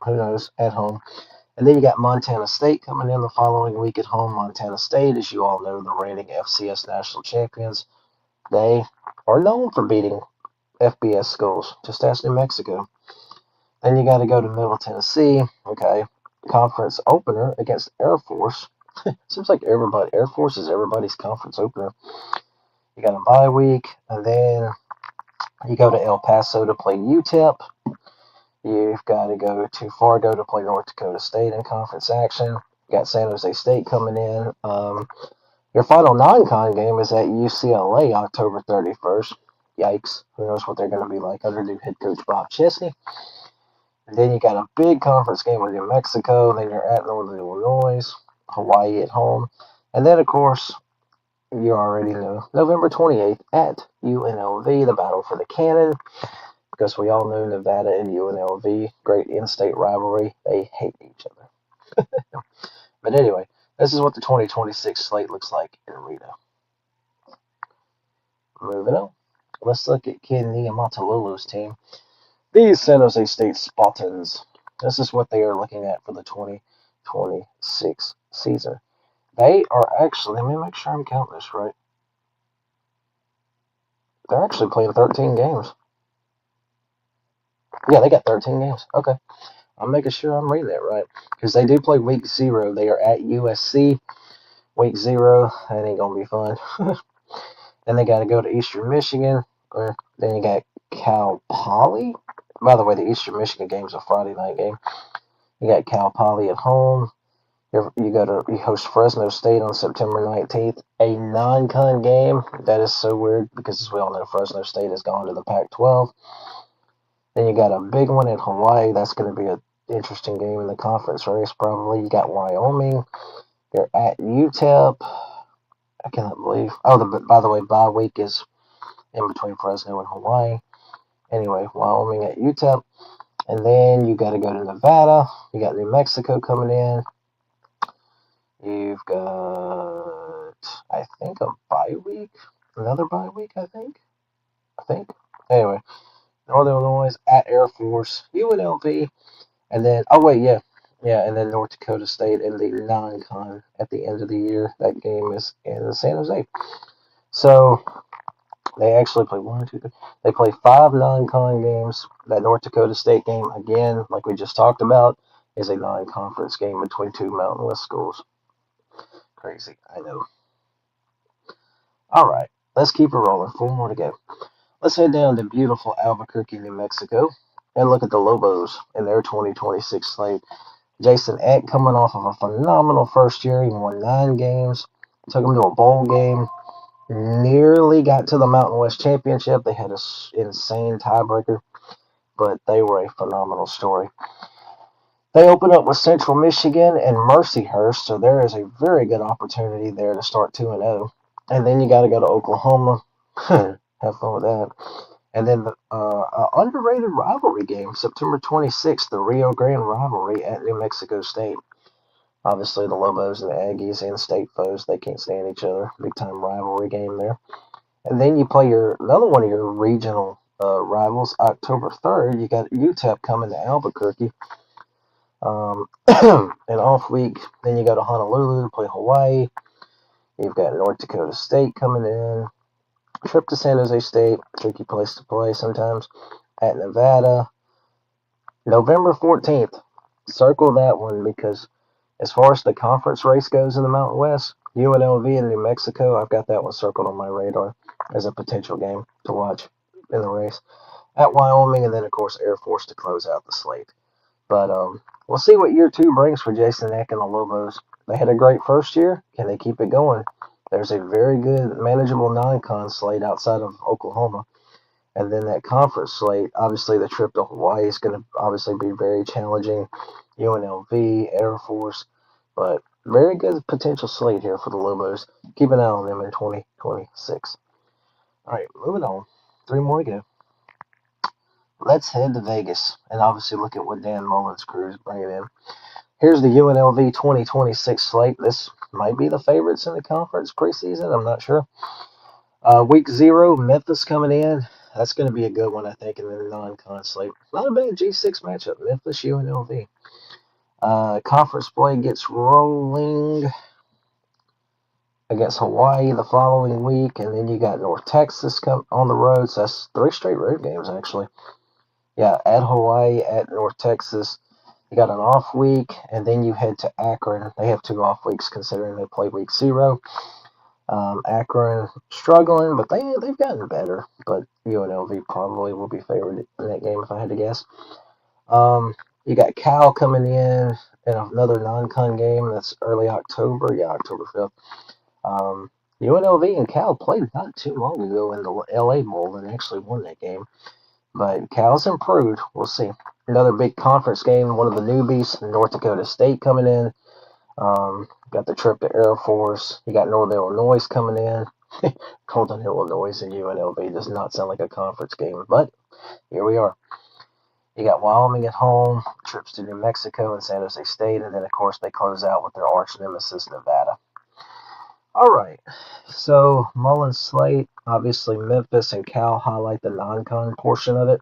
who knows, at home. And then you got Montana State coming in the following week at home. Montana State, as you all know, the reigning FCS national champions. They are known for beating FBS schools. Just ask New Mexico. Then you got to go to Middle Tennessee. Okay, conference opener against Air Force. Seems like Air Force is everybody's conference opener. You got a bye week, and then you go to El Paso to play UTEP. You've got to go to Fargo to play North Dakota State in conference action. You got San Jose State coming in. Your final non-con game is at UCLA October 31st. Yikes. Who knows what they're going to be like under new head coach Bob Chesney. And then you got a big conference game with New Mexico. Then you're at Northern Illinois, Hawaii at home. And then, of course, you already know, November 28th at UNLV, the battle for the cannon. Because we all know Nevada and UNLV, great in-state rivalry. They hate each other. But anyway, this is what the 2026 slate looks like in Reno. Moving on. Let's look at Ken Niumatalolo's team. These San Jose State Spartans. This is what they are looking at for the 2026 season. They are actually, let me make sure I'm counting this right. They're actually playing 13 games. Yeah, they got 13 games. Okay. I'm making sure I'm reading that right. Because they do play week 0. They are at USC. Week 0. That ain't going to be fun. Then they got to go to Eastern Michigan. Then you got Cal Poly. By the way, the Eastern Michigan game is a Friday night game. You got Cal Poly at home. You host Fresno State on September 19th. A non-con game. That is so weird because, as we all know, Fresno State has gone to the Pac-12. Then you got a big one in Hawaii. That's going to be an interesting game in the conference race, probably. You got Wyoming. You're at UTEP. I cannot believe. By the way, bye week is in between Fresno and Hawaii. Anyway, Wyoming at UTEP. And then you got to go to Nevada. You got New Mexico coming in. You've got, I think, a bye week. Another bye week, I think. think. Anyway, Northern Illinois at Air Force, UNLV, and then, oh wait, yeah, and then North Dakota State in the non-con at the end of the year. That game is in San Jose. So they actually play one, two, three. They play 5 non-con games. That North Dakota State game, again, like we just talked about, is a non-conference game between 2 Mountain West schools. Crazy, I know. All right, let's keep it rolling. 4 more to go. Let's head down to beautiful Albuquerque, New Mexico, and look at the Lobos in their 2026 slate. Jason Eck coming off of a phenomenal first year. He won 9 games, took them to a bowl game, nearly got to the Mountain West Championship. They had an insane tiebreaker, but they were a phenomenal story. They open up with Central Michigan and Mercyhurst, so there is a very good opportunity there to start 2-0. And then you got to go to Oklahoma. Have fun with that. And then the underrated rivalry game, September 26th, the Rio Grande rivalry at New Mexico State. Obviously, the Lobos and the Aggies and state foes, they can't stand each other. Big time rivalry game there. And then you play another one of your regional rivals, October 3rd. You got UTEP coming to Albuquerque. An off week. Then you go to Honolulu to play Hawaii. You've got North Dakota State coming in. Trip to San Jose State, tricky place to play sometimes. At Nevada, November 14th. Circle that one because as far as the conference race goes in the Mountain West, UNLV and New Mexico, I've got that one circled on my radar as a potential game to watch in the race. At Wyoming, and then, of course, Air Force to close out the slate. But we'll see what year 2 brings for Jason Eck and the Lobos. They had a great first year. Can they keep it going? There's a very good, manageable non-con slate outside of Oklahoma. And then that conference slate, obviously the trip to Hawaii is going to obviously be very challenging. UNLV, Air Force, but very good potential slate here for the Lobos. Keep an eye on them in 2026. All right, moving on. 3 more to go. Let's head to Vegas and obviously look at what Dan Mullen's crew is bringing in. Here's the UNLV 2026 slate. This might be the favorites in the conference preseason. I'm not sure. Week 0, Memphis coming in. That's going to be a good one, I think, in the non-con slate. Not a bad G6 matchup, Memphis, UNLV. Conference play gets rolling against Hawaii the following week, and then you got North Texas come on the road. So that's 3 straight road games, actually. Yeah, at Hawaii, at North Texas. You got an off week, and then you head to Akron. They have 2 off weeks considering they play week 0. Akron struggling, but they've gotten better. But UNLV probably will be favored in that game if I had to guess. You got Cal coming in another non-con game. That's early October. Yeah, October 5th. UNLV and Cal played not too long ago in the LA Bowl and actually won that game. But Cal's improved. We'll see. Another big conference game. One of the newbies, North Dakota State, coming in. Got the trip to Air Force. You got Northern Illinois coming in. Northern Illinois and UNLV does not sound like a conference game, but here we are. You got Wyoming at home, trips to New Mexico and San Jose State, and then, of course, they close out with their arch nemesis, Nevada. All right, so Mullen's slate, obviously Memphis and Cal highlight the non-con portion of it.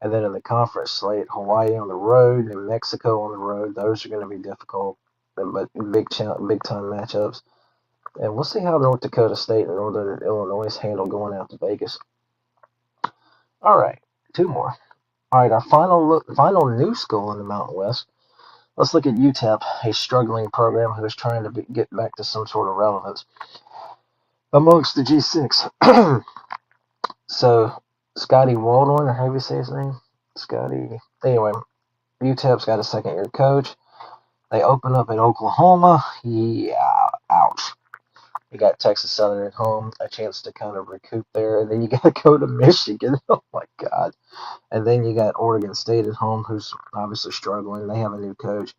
And then in the conference slate, Hawaii on the road, New Mexico on the road. Those are going to be difficult, but big time matchups. And we'll see how North Dakota State and Northern Illinois handle going out to Vegas. All right, 2 more. All right, our final new school in the Mountain West. Let's look at UTEP, a struggling program who is trying to get back to some sort of relevance amongst the G6. So, Scotty Waldron, or how do you say his name? Scotty. Anyway, UTEP's got a second-year coach. They open up in Oklahoma. Yeah, ouch. You got Texas Southern at home, a chance to kind of recoup there. And then you got to go to Michigan. Oh, my God. And then you got Oregon State at home, who's obviously struggling. They have a new coach.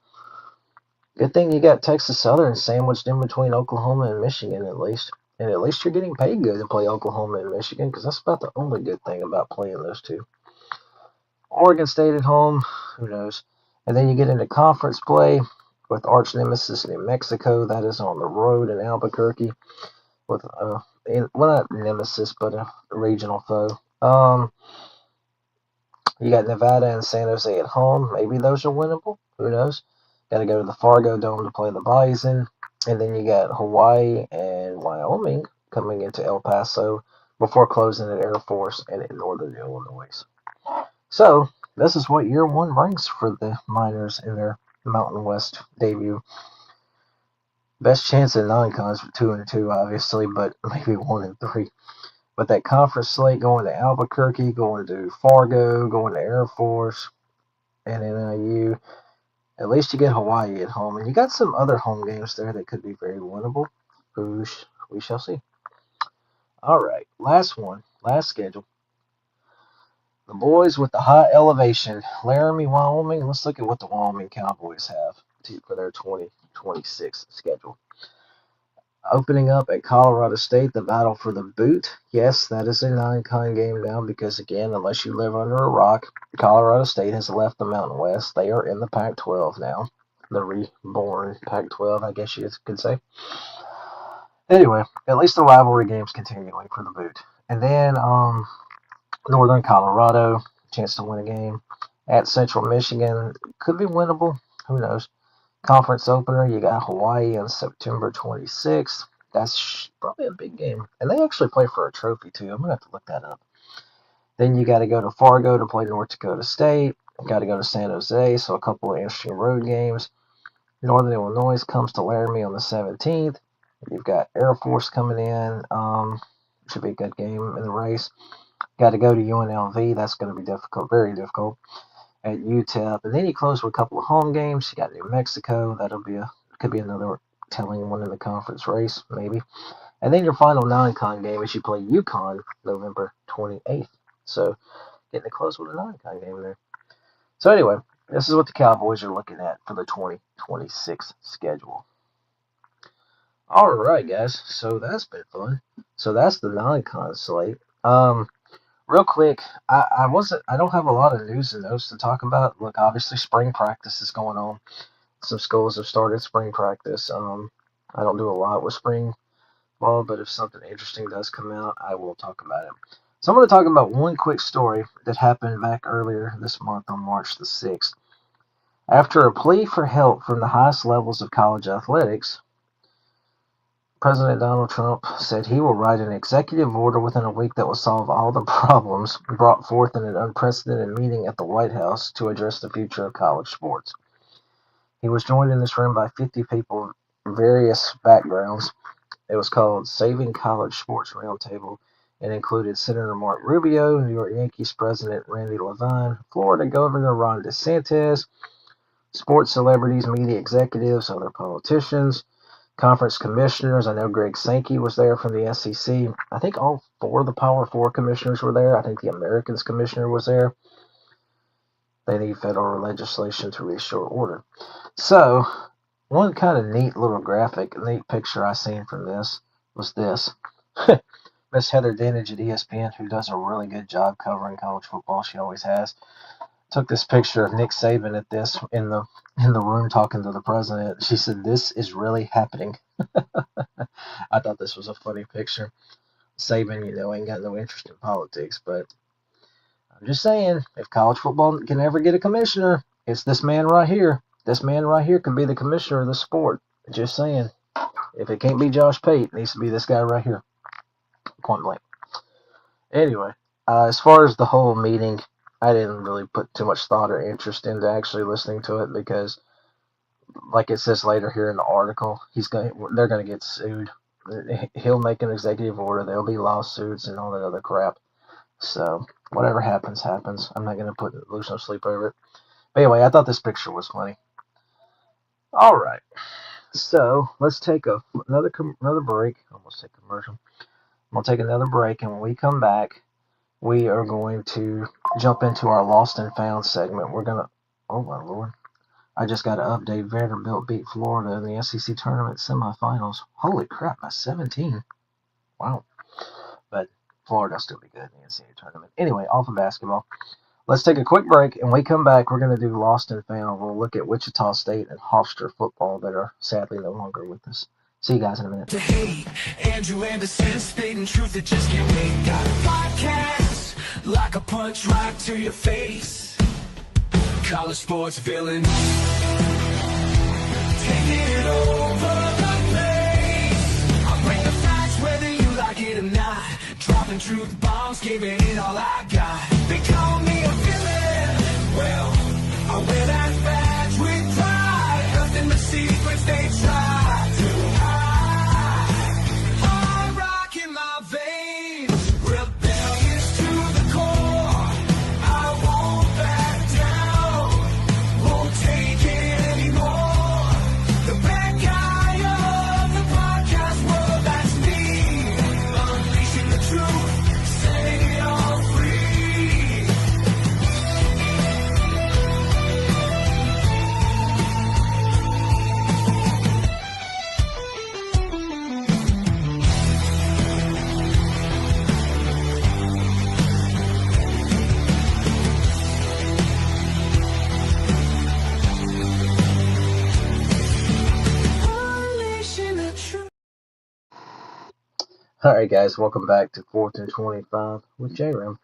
Good thing you got Texas Southern sandwiched in between Oklahoma and Michigan, at least. And at least you're getting paid good to play Oklahoma and Michigan, because that's about the only good thing about playing those two. Oregon State at home, who knows? And then you get into conference play with arch nemesis New Mexico. That is on the road in Albuquerque with well, not nemesis, but a regional foe. Um, you got Nevada and San Jose at home. Maybe those are winnable. Who knows? Got to go to the Fargo Dome to play the Bison. And then you got Hawaii and Wyoming coming into El Paso before closing at Air Force and in Northern Illinois. So, this is what year one brings for the Miners in their Mountain West debut. Best chance at non-cons for 2-2, obviously, but maybe 1-3. But that conference slate going to Albuquerque, going to Fargo, going to Air Force, and NIU. At least you get Hawaii at home, and you got some other home games there that could be very winnable. We shall see. All right, last one, last schedule. The boys with the high elevation, Laramie, Wyoming. Let's look at what the Wyoming Cowboys have for their 2026 schedule. Opening up at Colorado State, the battle for the boot. Yes, that is a non-con game now because, again, unless you live under a rock, Colorado State has left the Mountain West. They are in the Pac-12 now, the reborn Pac-12, I guess you could say. Anyway, at least the rivalry game's continuing for the boot. And then Northern Colorado, chance to win a game. At Central Michigan, could be winnable. Who knows? Conference opener, you got Hawaii on September 26th. That's probably a big game. And they actually play for a trophy, too. I'm going to have to look that up. Then you got to go to Fargo to play North Dakota State. Got to go to San Jose, so a couple of interesting road games. Northern Illinois comes to Laramie on the 17th. You've got Air Force coming in. Should be a good game in the race. Got to go to UNLV. That's going to be difficult, very difficult. At UTEP, and then you close with a couple of home games. You got New Mexico. Could be another telling one in the conference race, maybe. And then your final non-con game is you play UConn November 28th. So getting to close with a non-con game there. So anyway, this is what the Cowboys are looking at for the 2026 schedule. All right, guys. So that's been fun. So that's the non-con slate. Real quick, I don't have a lot of news and notes to talk about. Look, obviously spring practice is going on. Some schools have started spring practice. I don't do a lot with spring ball, but if something interesting does come out, I will talk about it. So I'm going to talk about one quick story that happened back earlier this month on March the 6th. After a plea for help from the highest levels of college athletics, President Donald Trump said he will write an executive order within a week that will solve all the problems brought forth in an unprecedented meeting at the White House to address the future of college sports. He was joined in this room by 50 people of various backgrounds. It was called Saving College Sports Roundtable and included Senator Mark Rubio, New York Yankees President Randy Levine, Florida Governor Ron DeSantis, sports celebrities, media executives, other politicians, conference commissioners. I know Greg Sankey was there from the SEC. I think all four of the Power Four commissioners were there. I think the Americans commissioner was there. They need federal legislation to restore order. So, one kind of neat little graphic, neat picture I seen from this was this. Miss Heather Dinich at ESPN, who does a really good job covering college football, she always has, took this picture of Nick Saban at this in the room talking to the president. She said, "This is really happening." I thought this was a funny picture. Saban, ain't got no interest in politics, but I'm just saying, if college football can ever get a commissioner, it's this man right here. This man right here can be the commissioner of the sport. Just saying. If it can't be Josh Pate, it needs to be this guy right here. Point blank. Anyway, as far as the whole meeting, I didn't really put too much thought or interest into actually listening to it because, like it says later here in the article, they're gonna get sued. He'll make an executive order. There'll be lawsuits and all that other crap. So whatever happens, happens. I'm not gonna lose no sleep over it. But anyway, I thought this picture was funny. All right, so let's take another break. Almost take a commercial. I'm gonna take another break, and when we come back, we are going to jump into our Lost and Found segment. Oh my lord, I just got to update. Vanderbilt beat Florida in the SEC tournament semifinals. Holy crap, by 17. Wow. But Florida will still be good in the NCAA tournament. Anyway, off of basketball. Let's take a quick break, and when we come back, we're going to do Lost and Found. We'll look at Wichita State and Hofstra football that are sadly no longer with us. See you guys in a minute. Hey, Andrew Anderson, spitting truth that just can't wait. Got a podcast, like a punch right to your face. College sports villain, taking it over the place. I bring the facts whether you like it or not. Dropping truth bombs, giving it all I got. They call me a villain. Well, I wear that badge with pride. Nothing but secrets they try to hide. Hard rock in my veins, rebellious to the core. I won't back down, won't take it anymore. The bad guy of the podcast world, that's me. Unleashing the truth, setting it all free. Unleashing the truth. Alright, guys, welcome back to 4th and 25 with J-Ram.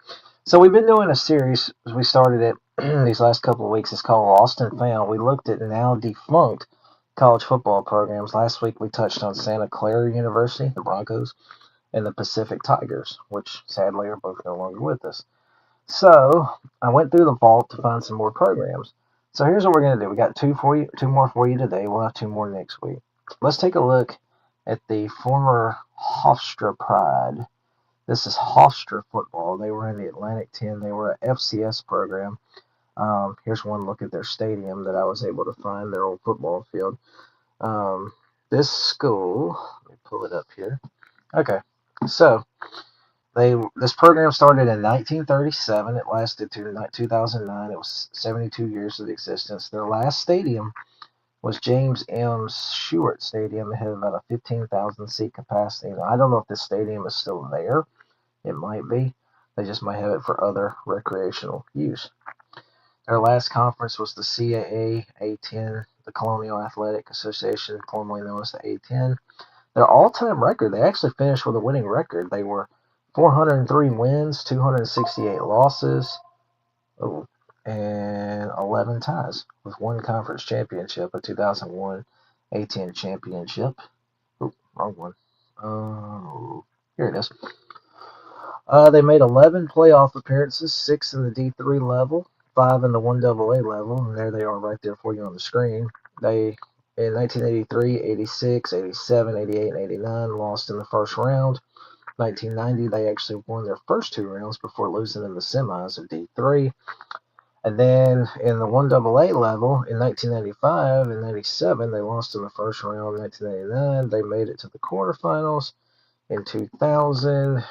So, we've been doing a series, we started it these last couple of weeks. It's called Lost and Found. We looked at now defunct college football programs. Last week, we touched on Santa Clara University, the Broncos, and the Pacific Tigers, which sadly are both no longer with us. So, I went through the vault to find some more programs. So, here's what we're going to do. We got two more for you today. We'll have two more next week. Let's take a look at the former Hofstra Pride. This is Hofstra football. They were in the Atlantic 10. They were an FCS program. Here's one look at their stadium that I was able to find, their old football field. This school, let me pull it up here. Okay, so this program started in 1937. It lasted to 2009. It was 72 years of existence. Their last stadium was James M. Stewart Stadium. It had about a 15,000 seat capacity. Now, I don't know if this stadium is still there. It might be. They just might have it for other recreational use. Their last conference was the CAA A10, the Colonial Athletic Association, formerly known as the A10. Their all-time record, they actually finished with a winning record. They were 403 wins, 268 losses, and 11 ties, with one conference championship, a 2001 A10 championship. Wrong one. Here it is. They made 11 playoff appearances, 6 in the D3 level, 5 in the 1AA level, and there they are right there for you on the screen. They, in 1983, 86, 87, 88, and 89, lost in the first round. 1990, they actually won their first two rounds before losing in the semis of D3. And then in the 1AA level, in 1995 and 97, they lost in the first round. In 1999, they made it to the quarterfinals. In 2000,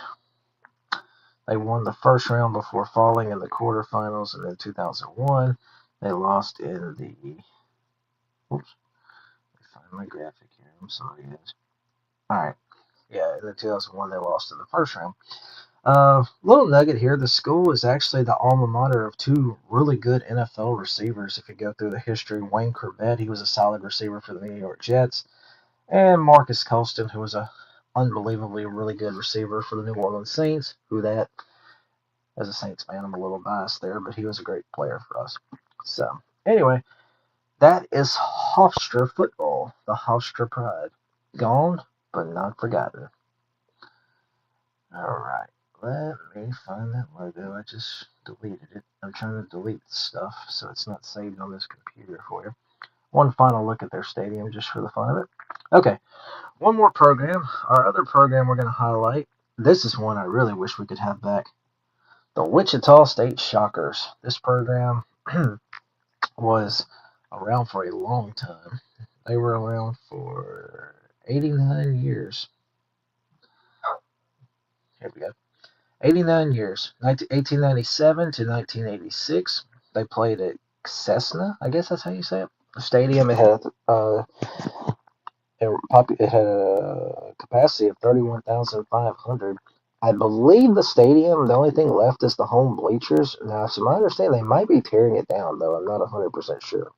they won the first round before falling in the quarterfinals, and in 2001, they lost in the. Oops, let me find my graphic here. I'm sorry, guys. All right, yeah, in the 2001, they lost in the first round. Little nugget here: the school is actually the alma mater of two really good NFL receivers. If you go through the history, Wayne Corbett, he was a solid receiver for the New York Jets, and Marcus Colston, who was a unbelievably really good receiver for the New Orleans Saints. Who that? As a Saints fan, I'm a little biased there, but he was a great player for us. So, anyway, that is Hofstra football, the Hofstra Pride. Gone, but not forgotten. Alright, let me find that logo. I just deleted it. I'm trying to delete stuff so it's not saved on this computer for you. One final look at their stadium just for the fun of it. Okay, one more program. Our other program we're going to highlight. This is one I really wish we could have back. The Wichita State Shockers. This program was around for a long time. They were around for 89 years. Here we go. 89 years. 1897 to 1986. They played at Cessna, I guess that's how you say it. The stadium, it had a capacity of 31,500. I believe the stadium, the only thing left is the home bleachers. Now, to my understanding, they might be tearing it down, though. I'm not 100% sure.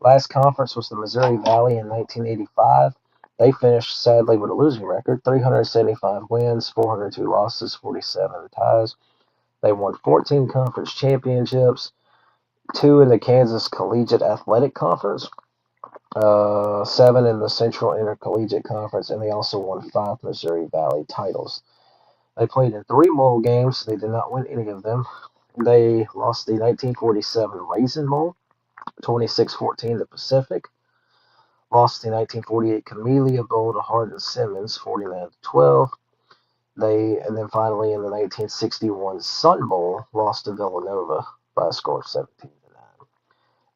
Last conference was the Missouri Valley in 1985. They finished, sadly, with a losing record, 375 wins, 402 losses, 47 ties. They won 14 conference championships, 2 in the Kansas Collegiate Athletic Conference, 7 in the Central Intercollegiate Conference, and they also won 5 Missouri Valley titles. They played in 3 bowl games. They did not win any of them. They lost the 1947 Raisin Bowl, 26-14 to Pacific. Lost the 1948 Camellia Bowl to Hardin-Simmons, 49-12. And then finally in the 1961 Sun Bowl, lost to Villanova by a score of 17-9.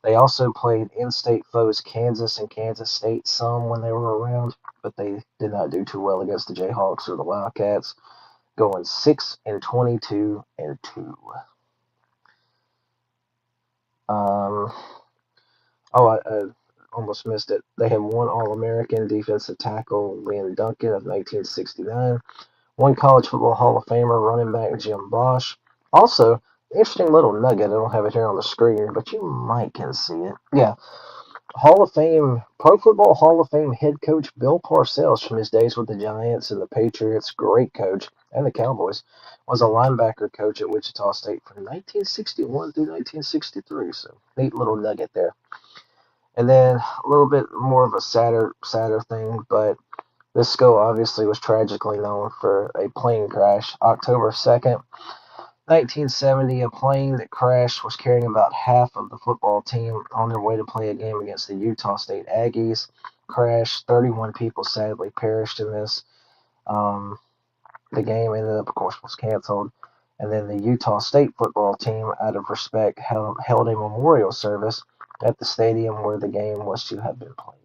They also played in-state foes Kansas and Kansas State some when they were around, but they did not do too well against the Jayhawks or the Wildcats, going 6-22-2. I almost missed it. They had 1 All-American defensive tackle, Lynn Duncan of 1969. 1 College Football Hall of Famer, running back Jim Bosch. Also, interesting little nugget. I don't have it here on the screen, but you might can see it. Yeah. Pro Football Hall of Fame head coach Bill Parcells from his days with the Giants and the Patriots, great coach, and the Cowboys, was a linebacker coach at Wichita State from 1961 through 1963. So, neat little nugget there. And then a little bit more of a sadder thing, but this school obviously was tragically known for a plane crash. October 2nd, 1970, a plane that crashed was carrying about half of the football team on their way to play a game against the Utah State Aggies. Crashed, 31 people sadly perished in this. The game ended up, of course, was canceled. And then the Utah State football team, out of respect, held a memorial service at the stadium where the game was to have been played.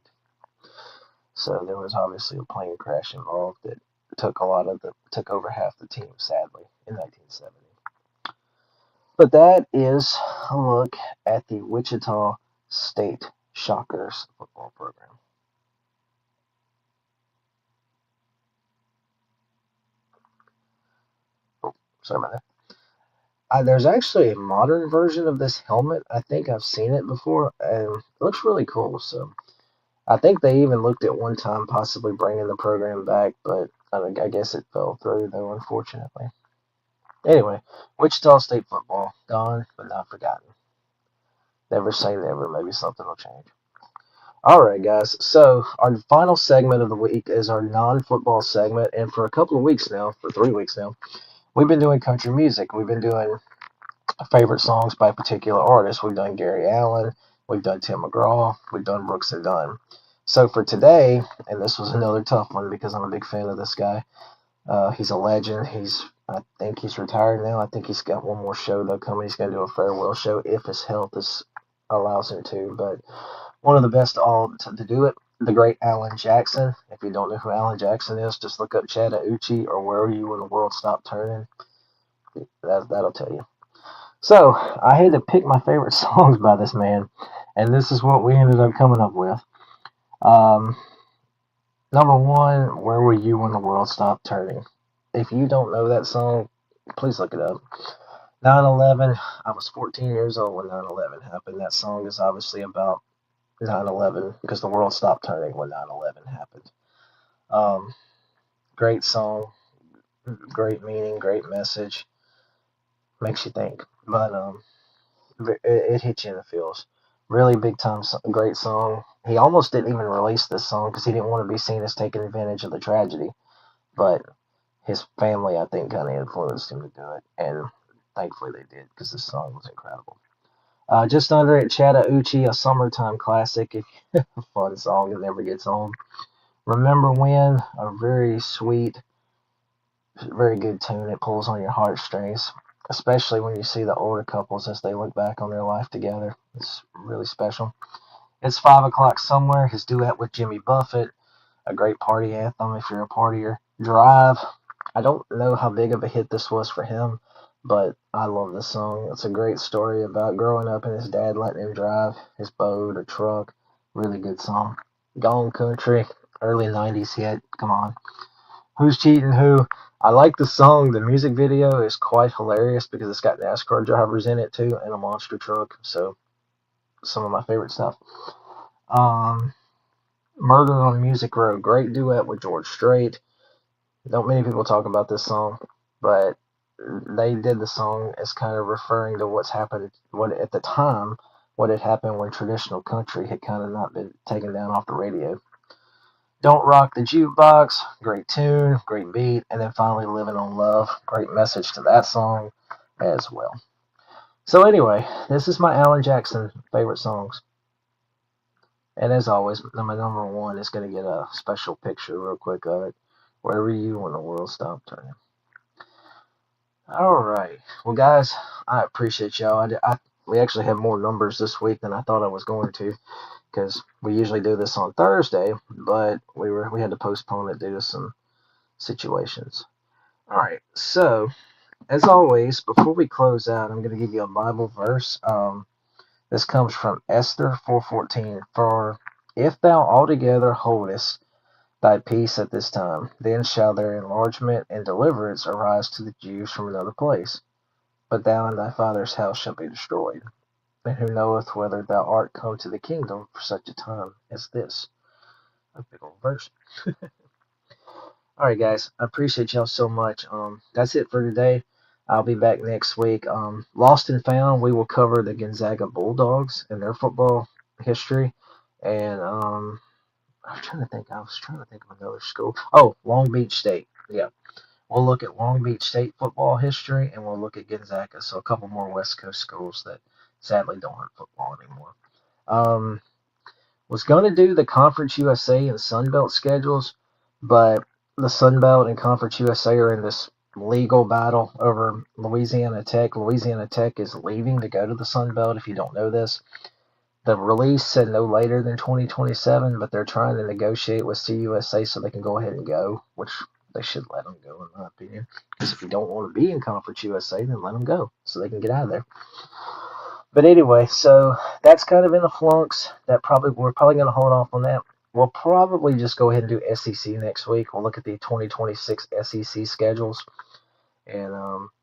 So there was obviously a plane crash involved that took over half the team, sadly, in 1970. But that is a look at the Wichita State Shockers football program. Oh, sorry about that. There's actually a modern version of this helmet. I think I've seen it before, and it looks really cool. So I think they even looked at one time possibly bringing the program back, but I guess it fell through, though, unfortunately. Anyway, Wichita State football, gone but not forgotten. Never say never. Maybe something will change. All right, guys. So our final segment of the week is our non-football segment, and for 3 weeks now, we've been doing country music. We've been doing favorite songs by particular artists. We've done Gary Allen, we've done Tim McGraw, we've done Brooks and Dunn. So for today, and this was another tough one because I'm a big fan of this guy. He's a legend. I think he's retired now. I think he's got one more show though coming. He's going to do a farewell show if his health allows him to. But one of the best to do it, the great Alan Jackson. If you don't know who Alan Jackson is, just look up Chattahoochee or Where Were You When the World Stopped Turning. That'll tell you. So I had to pick my favorite songs by this man, and this is what we ended up coming up with. Number 1, Where Were You When the World Stopped Turning? If you don't know that song, please look it up. 9/11, I was 14 years old when 9/11 happened. That song is obviously about 9/11 because the world stopped turning when 9/11 happened. Great song, great meaning, great message. Makes you think. But it hits you in the feels. Really big time, great song. He almost didn't even release this song because he didn't want to be seen as taking advantage of the tragedy. But his family, I think, kind of influenced him to do it. And thankfully they did because this song was incredible. Just under it, Chattahoochee, a summertime classic. A fun song that never gets old. Remember When, a very sweet, very good tune. It pulls on your heartstrings, especially when you see the older couples as they look back on their life together. It's really special. It's 5 O'Clock Somewhere, his duet with Jimmy Buffett, a great party anthem if you're a partier. Drive, I don't know how big of a hit this was for him, but I love this song. It's a great story about growing up and his dad letting him drive his boat or truck. Really good song. Gone Country, early 90s hit, come on. Who's Cheating Who? I like the song. The music video is quite hilarious because it's got NASCAR drivers in it too and a monster truck. So, some of my favorite stuff. Murder on Music Row. Great duet with George Strait. Don't many people talk about this song, but they did the song as kind of referring to what's happened, what at the time, what had happened when traditional country had kind of not been taken down off the radio. Don't Rock the Jukebox, great tune, great beat, and then finally Living on Love, great message to that song as well. So anyway, this is my Alan Jackson favorite songs. And as always, my number one is going to get a special picture real quick of it. Where were you when the world stopped turning? All right. Well, guys, I appreciate y'all. We actually had more numbers this week than I thought I was going to because we usually do this on Thursday, but we had to postpone it due to some situations. All right. So, as always, before we close out, I'm going to give you a Bible verse. This comes from Esther 4:14. For if thou altogether holdest thy peace at this time, then shall their enlargement and deliverance arise to the Jews from another place. But thou and thy father's house shall be destroyed. And who knoweth whether thou art come to the kingdom for such a time as this? A big old verse. All right, guys, I appreciate y'all so much. That's it for today. I'll be back next week. Lost and Found, we will cover the Gonzaga Bulldogs and their football history. And I was trying to think of another school. Oh, Long Beach State. Yeah, we'll look at Long Beach State football history, and we'll look at Gonzaga. So a couple more West Coast schools that sadly don't have football anymore. Um, was going to do the Conference USA and Sun Belt schedules, but the Sun Belt and Conference USA are in this legal battle over Louisiana Tech. Louisiana Tech is leaving to go to the Sun Belt, if you don't know this. The release said no later than 2027, but they're trying to negotiate with CUSA so they can go ahead and go, which they should let them go, in my opinion. Because if you don't want to be in Conference USA, then let them go so they can get out of there. But anyway, so that's kind of in the flux. We're probably going to hold off on that. We'll probably just go ahead and do SEC next week. We'll look at the 2026 SEC schedules and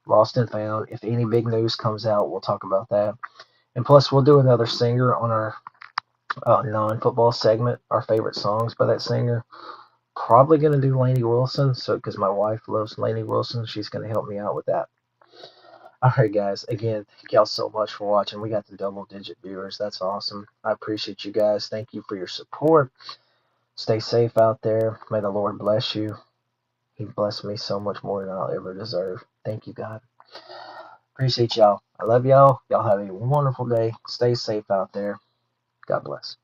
Lost and Found. If any big news comes out, we'll talk about that. And plus, we'll do another singer on our non-football segment, our favorite songs by that singer. Probably going to do Lainey Wilson, so because my wife loves Lainey Wilson, she's going to help me out with that. All right, guys. Again, thank y'all so much for watching. We got the double-digit viewers. That's awesome. I appreciate you guys. Thank you for your support. Stay safe out there. May the Lord bless you. He blessed me so much more than I'll ever deserve. Thank you, God. Appreciate y'all. I love y'all. Y'all have a wonderful day. Stay safe out there. God bless.